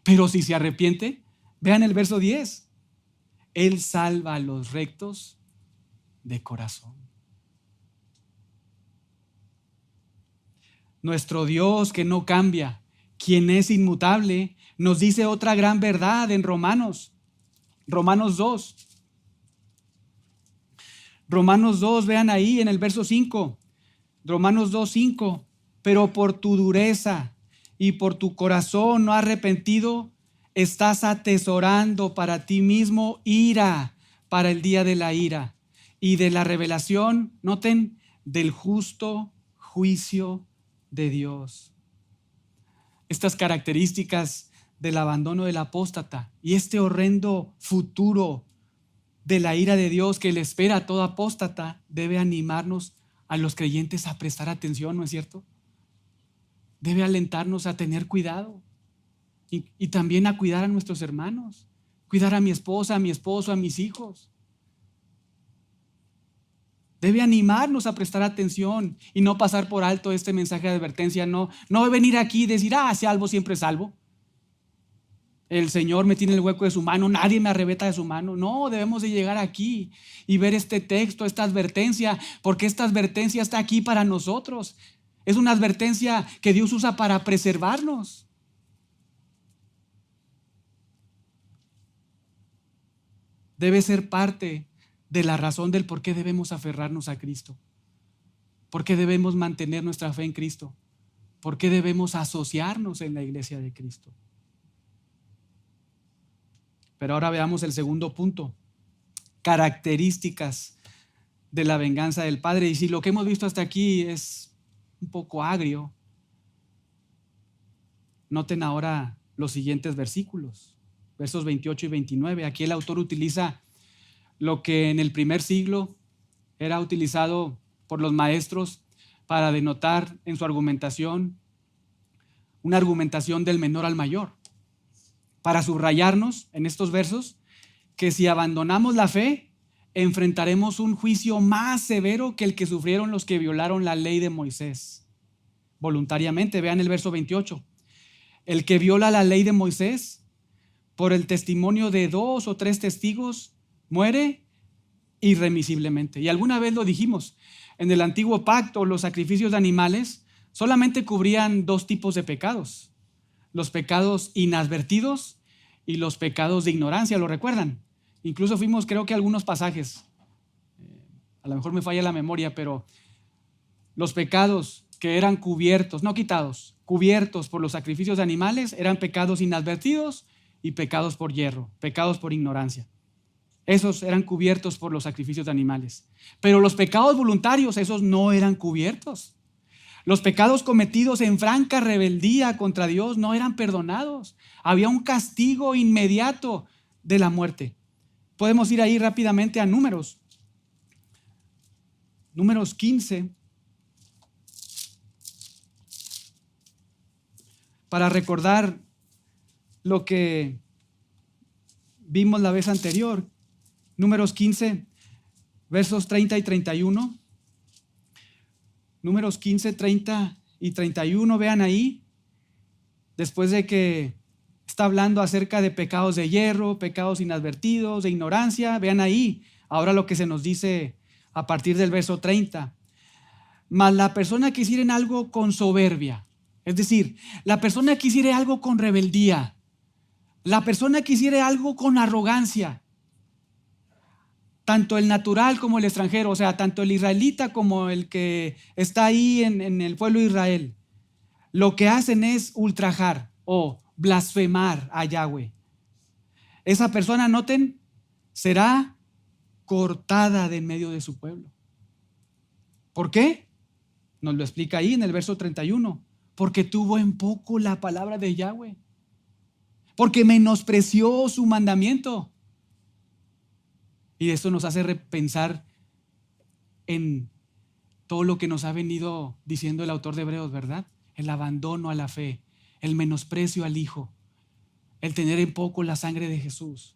Speaker 1: Pero si se arrepiente, vean el verso 10. Él salva a los rectos de corazón. Nuestro Dios que no cambia, quien es inmutable, nos dice otra gran verdad en Romanos 2. Romanos 2, vean ahí en el verso 5. Romanos 2, 5. Pero por tu dureza y por tu corazón no arrepentido, estás atesorando para ti mismo ira para el día de la ira y de la revelación, noten, del justo juicio de Dios. Estas características del abandono del apóstata y este horrendo futuro de la ira de Dios que le espera a todo apóstata debe animarnos a los creyentes a prestar atención, ¿no es cierto? Debe alentarnos a tener cuidado y también a cuidar a nuestros hermanos, cuidar a mi esposa, a mi esposo, a mis hijos. Debe animarnos a prestar atención y no pasar por alto este mensaje de advertencia. No venir aquí y decir, salvo siempre salvo. El Señor me tiene el hueco de su mano, nadie me arrebata de su mano. No, debemos de llegar aquí y ver este texto, esta advertencia, porque esta advertencia está aquí para nosotros. Es una advertencia que Dios usa para preservarnos. Debe ser parte de la razón del por qué debemos aferrarnos a Cristo, por qué debemos mantener nuestra fe en Cristo, por qué debemos asociarnos en la iglesia de Cristo. Pero ahora veamos el segundo punto, características de la venganza del Padre. Y si lo que hemos visto hasta aquí es un poco agrio, noten ahora los siguientes versículos, versos 28 y 29. Aquí el autor utiliza lo que en el primer siglo era utilizado por los maestros para denotar en su argumentación una argumentación del menor al mayor, para subrayarnos en estos versos que si abandonamos la fe, enfrentaremos un juicio más severo que el que sufrieron los que violaron la ley de Moisés voluntariamente. Vean el verso 28. El que viola la ley de Moisés por el testimonio de 2 o 3 testigos muere irremisiblemente. Y alguna vez lo dijimos, en el antiguo pacto los sacrificios de animales solamente cubrían 2 tipos de pecados: los pecados inadvertidos y los pecados de ignorancia. ¿Lo recuerdan? Incluso fuimos, creo que algunos pasajes, a lo mejor me falla la memoria, pero los pecados que eran cubiertos, no quitados, cubiertos por los sacrificios de animales eran pecados inadvertidos y pecados por yerro, pecados por ignorancia. Esos eran cubiertos por los sacrificios de animales. Pero los pecados voluntarios, esos no eran cubiertos. Los pecados cometidos en franca rebeldía contra Dios no eran perdonados. Había un castigo inmediato de la muerte. Podemos ir ahí rápidamente a Números 15, para recordar lo que vimos la vez anterior. Números 15, versos 30 y 31. Números 15, 30 y 31, vean ahí, después de que está hablando acerca de pecados de yerro, pecados inadvertidos, de ignorancia, vean ahí, ahora lo que se nos dice a partir del verso 30. Mas la persona que hiciere algo con soberbia, es decir, la persona que hiciere algo con rebeldía, la persona que hiciere algo con arrogancia, tanto el natural como el extranjero, o sea, tanto el israelita como el que está ahí en el pueblo de Israel, lo que hacen es ultrajar o blasfemar a Yahweh. Esa persona, noten, será cortada de en medio de su pueblo. ¿Por qué? Nos lo explica ahí en el verso 31. porque tuvo en poco la palabra de Yahweh, porque menospreció su mandamiento. Y esto nos hace repensar en todo lo que nos ha venido diciendo el autor de Hebreos, ¿verdad? El abandono a la fe, el menosprecio al Hijo, el tener en poco la sangre de Jesús.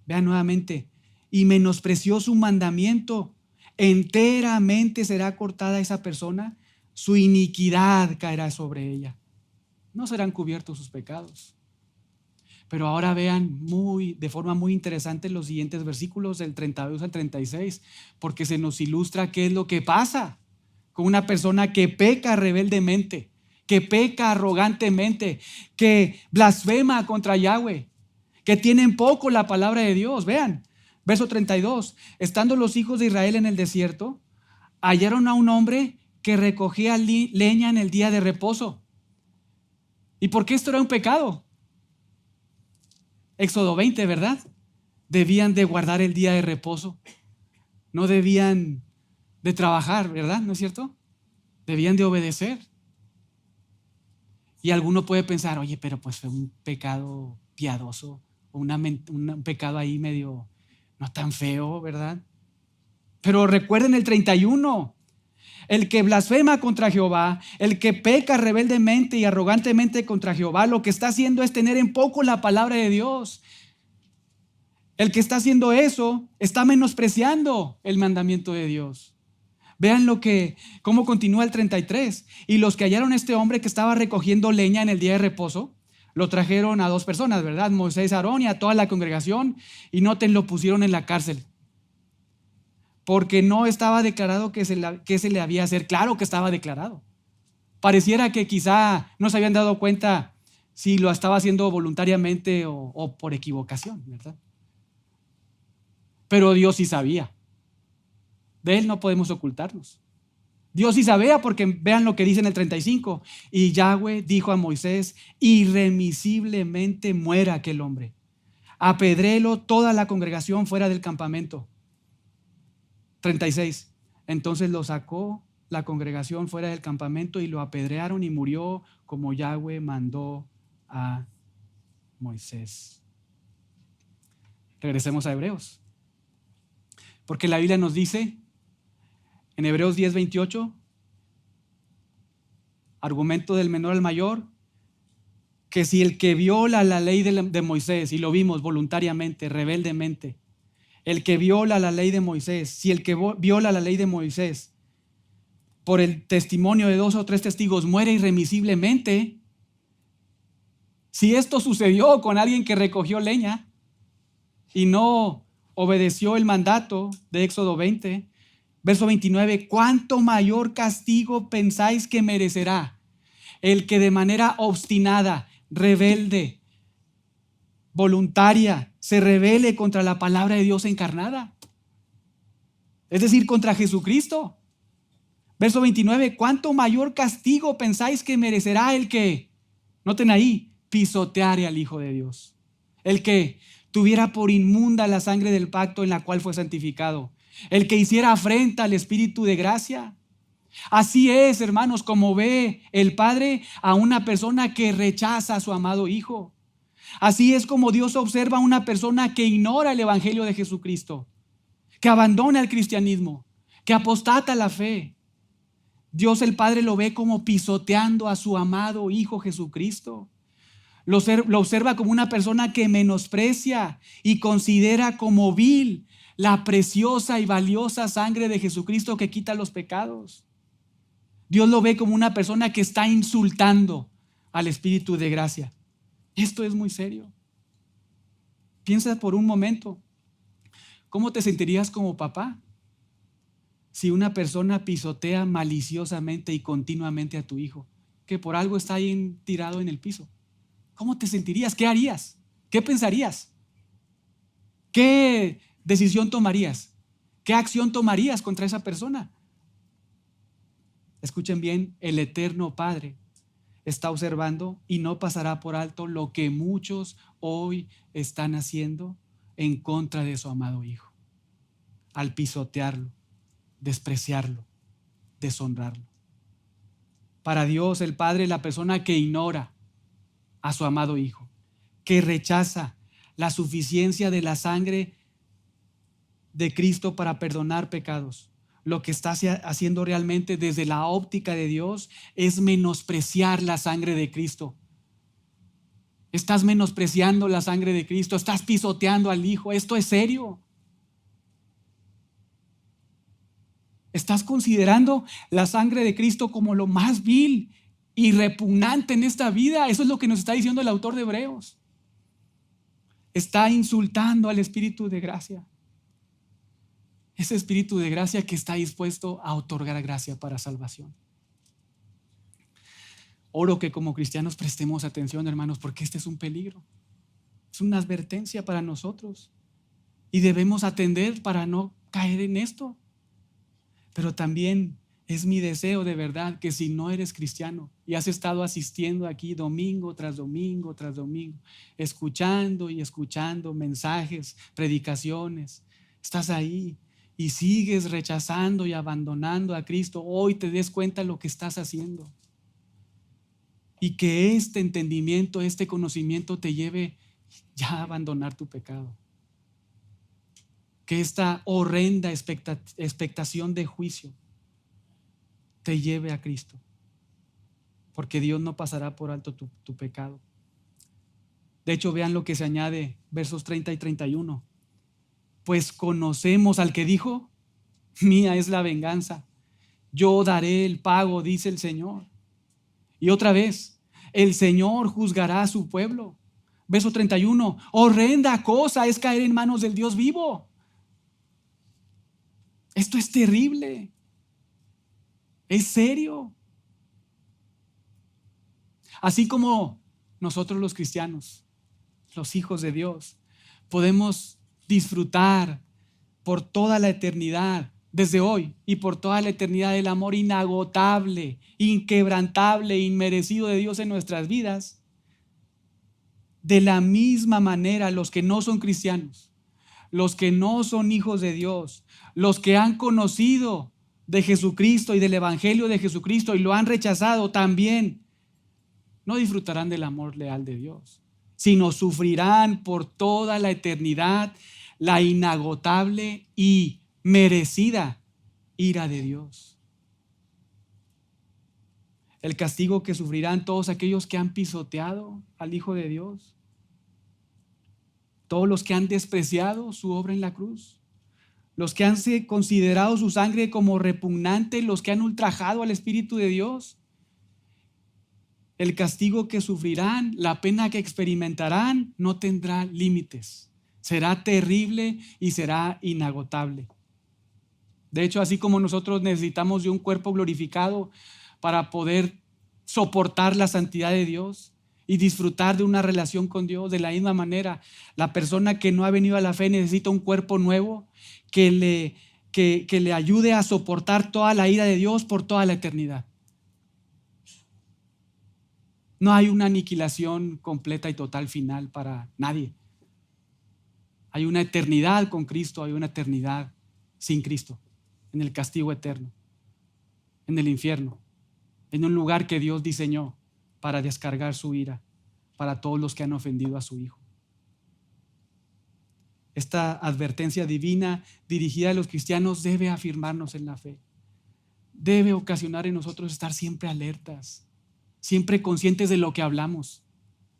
Speaker 1: Vean nuevamente, y menospreció su mandamiento, enteramente será cortada esa persona, su iniquidad caerá sobre ella. No serán cubiertos sus pecados. Pero ahora vean de forma muy interesante los siguientes versículos del 32 al 36, porque se nos ilustra qué es lo que pasa con una persona que peca rebeldemente, que peca arrogantemente, que blasfema contra Yahweh, que tiene en poco la palabra de Dios. Vean, verso 32, estando los hijos de Israel en el desierto, hallaron a un hombre que recogía leña en el día de reposo. ¿Y por qué esto era un pecado? Éxodo 20, ¿verdad? Debían de guardar el día de reposo. No debían de trabajar, ¿verdad? ¿No es cierto? Debían de obedecer. Y alguno puede pensar, oye, pero pues fue un pecado piadoso, o un pecado ahí medio no tan feo, ¿verdad? Pero recuerden el 31, el que blasfema contra Jehová, el que peca rebeldemente y arrogantemente contra Jehová, lo que está haciendo es tener en poco la palabra de Dios. El que está haciendo eso está menospreciando el mandamiento de Dios. Vean cómo continúa el 33. Y los que hallaron a este hombre que estaba recogiendo leña en el día de reposo, lo trajeron a dos personas, ¿verdad? Moisés, Aarón y a toda la congregación. Y noten, lo pusieron en la cárcel. Porque no estaba declarado que se le había hacer. Claro que estaba declarado. Pareciera que quizá no se habían dado cuenta si lo estaba haciendo voluntariamente o por equivocación, ¿verdad? Pero Dios sí sabía. De Él no podemos ocultarnos. Dios sí sabía, porque vean lo que dice en el 35. Y Yahweh dijo a Moisés, irremisiblemente muera aquel hombre. Apedréelo toda la congregación fuera del campamento. 36. Entonces lo sacó la congregación fuera del campamento y lo apedrearon y murió como Yahweh mandó a Moisés. Regresemos a Hebreos. Porque la Biblia nos dice en Hebreos 10:28, argumento del menor al mayor, que si el que viola la ley de Moisés, y lo vimos voluntariamente, rebeldemente, el que viola la ley de Moisés, si el que viola la ley de Moisés por el testimonio de 2 o 3 testigos muere irremisiblemente, si esto sucedió con alguien que recogió leña y no obedeció el mandato de Éxodo 20, verso 29, ¿cuánto mayor castigo pensáis que merecerá el que de manera obstinada, rebelde, voluntaria, se rebele contra la palabra de Dios encarnada? Es decir, contra Jesucristo. Verso 29, ¿cuánto mayor castigo pensáis que merecerá el que, noten ahí, pisoteare al Hijo de Dios? El que tuviera por inmunda la sangre del pacto en la cual fue santificado. El que hiciera afrenta al Espíritu de gracia. Así es, hermanos, como ve el Padre a una persona que rechaza a su amado Hijo. Así es como Dios observa a una persona que ignora el Evangelio de Jesucristo, que abandona el cristianismo, que apostata la fe. Dios el Padre lo ve como pisoteando a su amado Hijo Jesucristo. Lo observa como una persona que menosprecia y considera como vil la preciosa y valiosa sangre de Jesucristo que quita los pecados. Dios lo ve como una persona que está insultando al Espíritu de gracia. Esto es muy serio. Piensa por un momento, ¿cómo te sentirías como papá si una persona pisotea maliciosamente y continuamente a tu hijo, que por algo está ahí tirado en el piso? ¿Cómo te sentirías? ¿Qué harías? ¿Qué pensarías? ¿Qué decisión tomarías? ¿Qué acción tomarías contra esa persona? Escuchen bien, el eterno Padre está observando y no pasará por alto lo que muchos hoy están haciendo en contra de su amado Hijo, al pisotearlo, despreciarlo, deshonrarlo. Para Dios, el Padre, la persona que ignora a su amado Hijo, que rechaza la suficiencia de la sangre de Cristo para perdonar pecados. Lo que está haciendo realmente desde la óptica de Dios es menospreciar la sangre de Cristo. Estás menospreciando la sangre de Cristo, estás pisoteando al Hijo. Esto es serio. Estás considerando la sangre de Cristo como lo más vil y repugnante en esta vida. Eso es lo que nos está diciendo el autor de Hebreos. Está insultando al Espíritu de gracia. Ese Espíritu de gracia que está dispuesto a otorgar gracia para salvación. Oro que como cristianos prestemos atención, hermanos, porque este es un peligro. Es una advertencia para nosotros. Y debemos atender para no caer en esto. Pero también es mi deseo de verdad que si no eres cristiano y has estado asistiendo aquí domingo tras domingo tras domingo, escuchando y escuchando mensajes, predicaciones, estás ahí y sigues rechazando y abandonando a Cristo, hoy te des cuenta lo que estás haciendo. Y que este entendimiento, este conocimiento te lleve ya a abandonar tu pecado. Que esta horrenda expectación de juicio te lleve a Cristo, porque Dios no pasará por alto tu pecado. De hecho, vean lo que se añade, versos 30 y 31. Pues conocemos al que dijo, mía es la venganza, yo daré el pago, dice el Señor. Y otra vez, el Señor juzgará a su pueblo. Verso 31, horrenda cosa es caer en manos del Dios vivo. Esto es terrible. Es serio. Así como nosotros los cristianos, los hijos de Dios, podemos disfrutar por toda la eternidad, desde hoy y por toda la eternidad, el amor inagotable, inquebrantable, inmerecido de Dios en nuestras vidas. De la misma manera, los que no son cristianos, los que no son hijos de Dios, los que han conocido de Jesucristo y del Evangelio de Jesucristo y lo han rechazado también, no disfrutarán del amor leal de Dios, sino sufrirán por toda la eternidad la inagotable y merecida ira de Dios. El castigo que sufrirán todos aquellos que han pisoteado al Hijo de Dios, todos los que han despreciado su obra en la cruz, los que han considerado su sangre como repugnante, los que han ultrajado al Espíritu de Dios. El castigo que sufrirán, la pena que experimentarán, no tendrá límites. Será terrible y será inagotable. De hecho, así como nosotros necesitamos de un cuerpo glorificado para poder soportar la santidad de Dios y disfrutar de una relación con Dios, de la misma manera, la persona que no ha venido a la fe necesita un cuerpo nuevo que le ayude a soportar toda la ira de Dios por toda la eternidad. No hay una aniquilación completa y total final para nadie. Hay una eternidad con Cristo, hay una eternidad sin Cristo, en el castigo eterno, en el infierno, en un lugar que Dios diseñó para descargar su ira para todos los que han ofendido a su Hijo. Esta advertencia divina dirigida a los cristianos debe afirmarnos en la fe. Debe ocasionar en nosotros estar siempre alertas, siempre conscientes de lo que hablamos,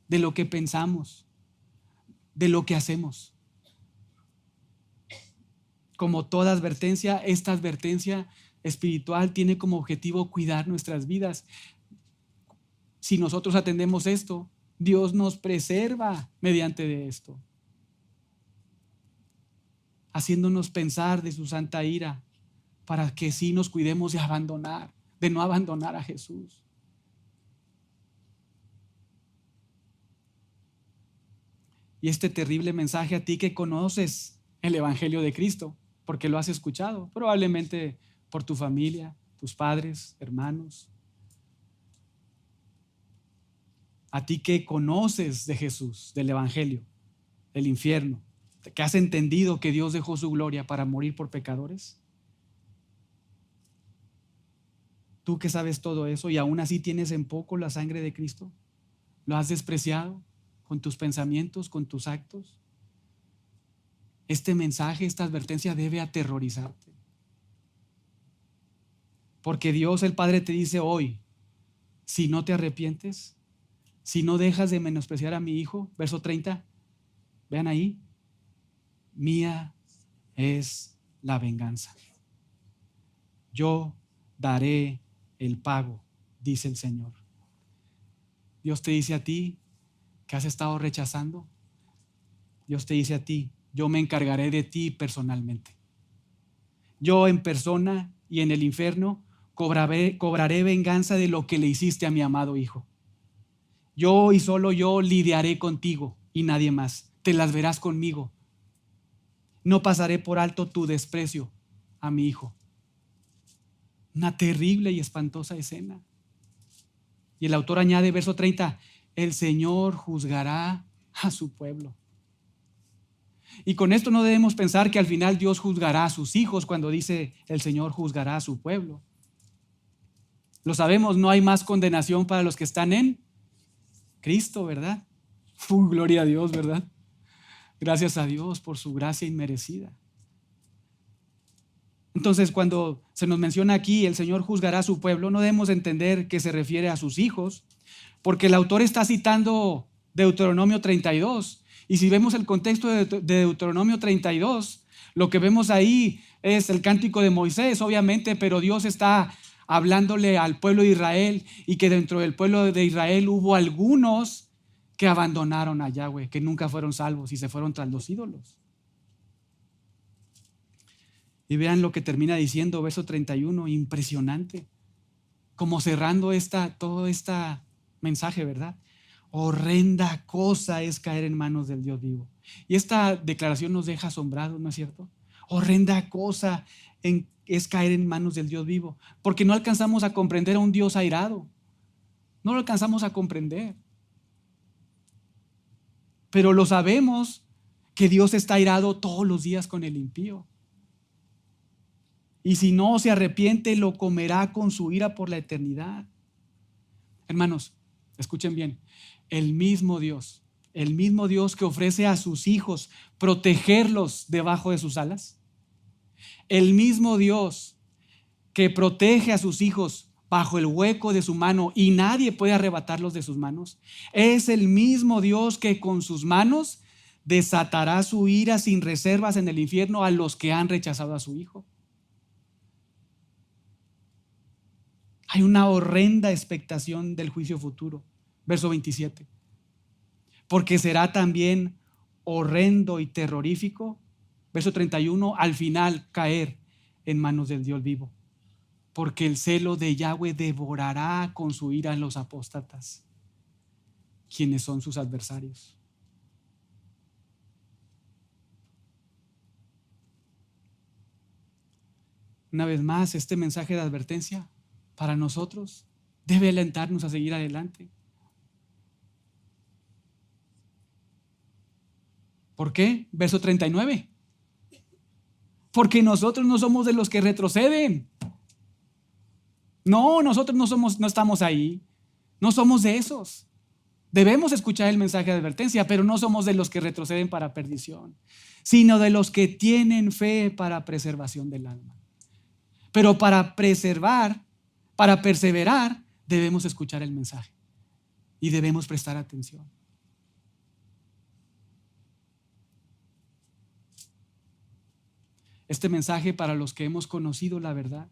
Speaker 1: de lo que pensamos, de lo que hacemos. Como toda advertencia, esta advertencia espiritual tiene como objetivo cuidar nuestras vidas. Si nosotros atendemos esto, Dios nos preserva mediante de esto, haciéndonos pensar de su santa ira para que sí nos cuidemos de no abandonar a Jesús. Y este terrible mensaje a ti que conoces el Evangelio de Cristo, porque lo has escuchado, probablemente por tu familia, tus padres, hermanos. A ti que conoces de Jesús, del Evangelio, del infierno, que has entendido que Dios dejó su gloria para morir por pecadores. Tú que sabes todo eso y aún así tienes en poco la sangre de Cristo. ¿Lo has despreciado con tus pensamientos, con tus actos? Este mensaje, esta advertencia debe aterrorizarte. Porque Dios el Padre te dice hoy, si no te arrepientes, si no dejas de menospreciar a mi hijo, verso 30, vean ahí, mía es la venganza. Yo daré el pago, dice el Señor. Dios te dice a ti que has estado rechazando. Dios te dice a ti, yo me encargaré de ti personalmente. Yo en persona y en el infierno cobraré venganza de lo que le hiciste a mi amado hijo. Yo y solo yo lidiaré contigo y nadie más. Te las verás conmigo. No pasaré por alto tu desprecio a mi hijo. Una terrible y espantosa escena. Y el autor añade, verso 30, el Señor juzgará a su pueblo. Y con esto no debemos pensar que al final Dios juzgará a sus hijos cuando dice el Señor juzgará a su pueblo. Lo sabemos, no hay más condenación para los que están en Cristo, ¿verdad? Gloria a Dios, ¿verdad? Gracias a Dios por su gracia inmerecida. Entonces, cuando se nos menciona aquí el Señor juzgará a su pueblo, no debemos entender que se refiere a sus hijos, porque el autor está citando Deuteronomio 32. Y si vemos el contexto de Deuteronomio 32, lo que vemos ahí es el cántico de Moisés, obviamente, pero Dios está hablándole al pueblo de Israel y que dentro del pueblo de Israel hubo algunos que abandonaron a Yahweh, que nunca fueron salvos y se fueron tras los ídolos. Y vean lo que termina diciendo, verso 31, impresionante, como cerrando todo este mensaje, ¿verdad? Horrenda cosa es caer en manos del Dios vivo. Y esta declaración nos deja asombrados, ¿no es cierto? Horrenda cosa es caer en manos del Dios vivo, porque no alcanzamos a comprender a un Dios airado. No lo alcanzamos a comprender. Pero lo sabemos que Dios está airado todos los días con el impío. Y si no se arrepiente, lo comerá con su ira por la eternidad. Hermanos, escuchen bien. El mismo Dios que ofrece a sus hijos protegerlos debajo de sus alas, el mismo Dios que protege a sus hijos bajo el hueco de su mano y nadie puede arrebatarlos de sus manos, es el mismo Dios que con sus manos desatará su ira sin reservas en el infierno a los que han rechazado a su hijo. Hay una horrenda expectación del juicio futuro. Verso 27. Porque será también horrendo y terrorífico, verso 31, al final caer en manos del Dios vivo. Porque el celo de Yahweh devorará con su ira a los apóstatas, quienes son sus adversarios. Una vez más, este mensaje de advertencia para nosotros debe alentarnos a seguir adelante. ¿Por qué? Verso 39. Porque nosotros no somos de los que retroceden. No, nosotros no estamos ahí. No somos de esos. Debemos escuchar el mensaje de advertencia, pero no somos de los que retroceden para perdición, sino de los que tienen fe para preservación del alma. Pero para preservar, para perseverar, debemos escuchar el mensaje y debemos prestar atención. Este mensaje para los que hemos conocido la verdad,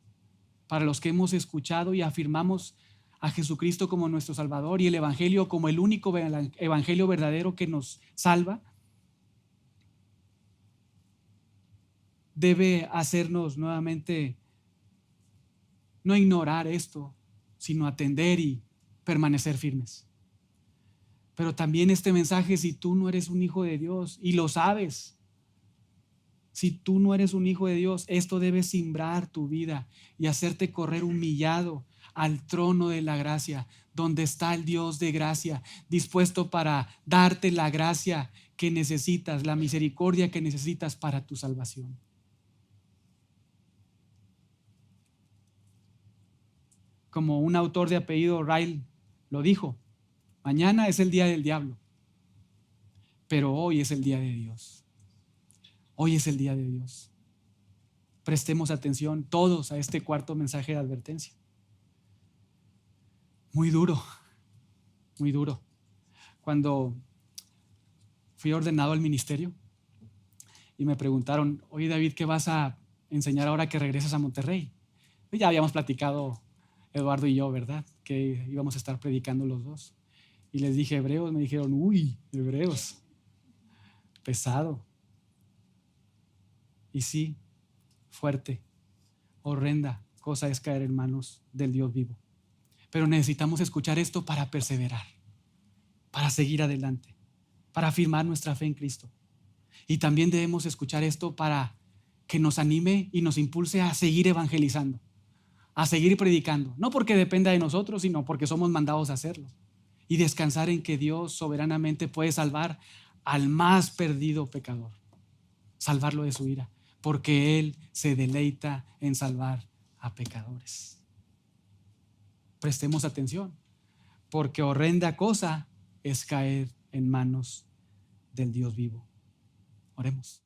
Speaker 1: para los que hemos escuchado y afirmamos a Jesucristo como nuestro Salvador y el Evangelio como el único Evangelio verdadero que nos salva, debe hacernos nuevamente no ignorar esto, sino atender y permanecer firmes. Pero también este mensaje, si tú no eres un hijo de Dios y lo sabes, si tú no eres un hijo de Dios, esto debe simbrar tu vida y hacerte correr humillado al trono de la gracia, donde está el Dios de gracia, dispuesto para darte la gracia que necesitas, la misericordia que necesitas para tu salvación. como un autor de apellido Ryle lo dijo, mañana es el día del diablo, pero hoy es el día de Dios. Hoy es el día de Dios. Prestemos atención todos a este cuarto mensaje de advertencia. Muy duro, muy duro. Cuando fui ordenado al ministerio y me preguntaron, oye David, ¿qué vas a enseñar ahora que regresas a Monterrey? Y ya habíamos platicado Eduardo y yo, ¿verdad? Que íbamos a estar predicando los dos. Y les dije Hebreos, me dijeron, uy, Hebreos, pesado. Y sí, fuerte, horrenda cosa es caer en manos del Dios vivo. Pero necesitamos escuchar esto para perseverar, para seguir adelante, para afirmar nuestra fe en Cristo. Y también debemos escuchar esto para que nos anime y nos impulse a seguir evangelizando, a seguir predicando, no porque dependa de nosotros, sino porque somos mandados a hacerlo. Y descansar en que Dios soberanamente puede salvar al más perdido pecador, salvarlo de su ira, porque Él se deleita en salvar a pecadores. Prestemos atención, porque horrenda cosa es caer en manos del Dios vivo. Oremos.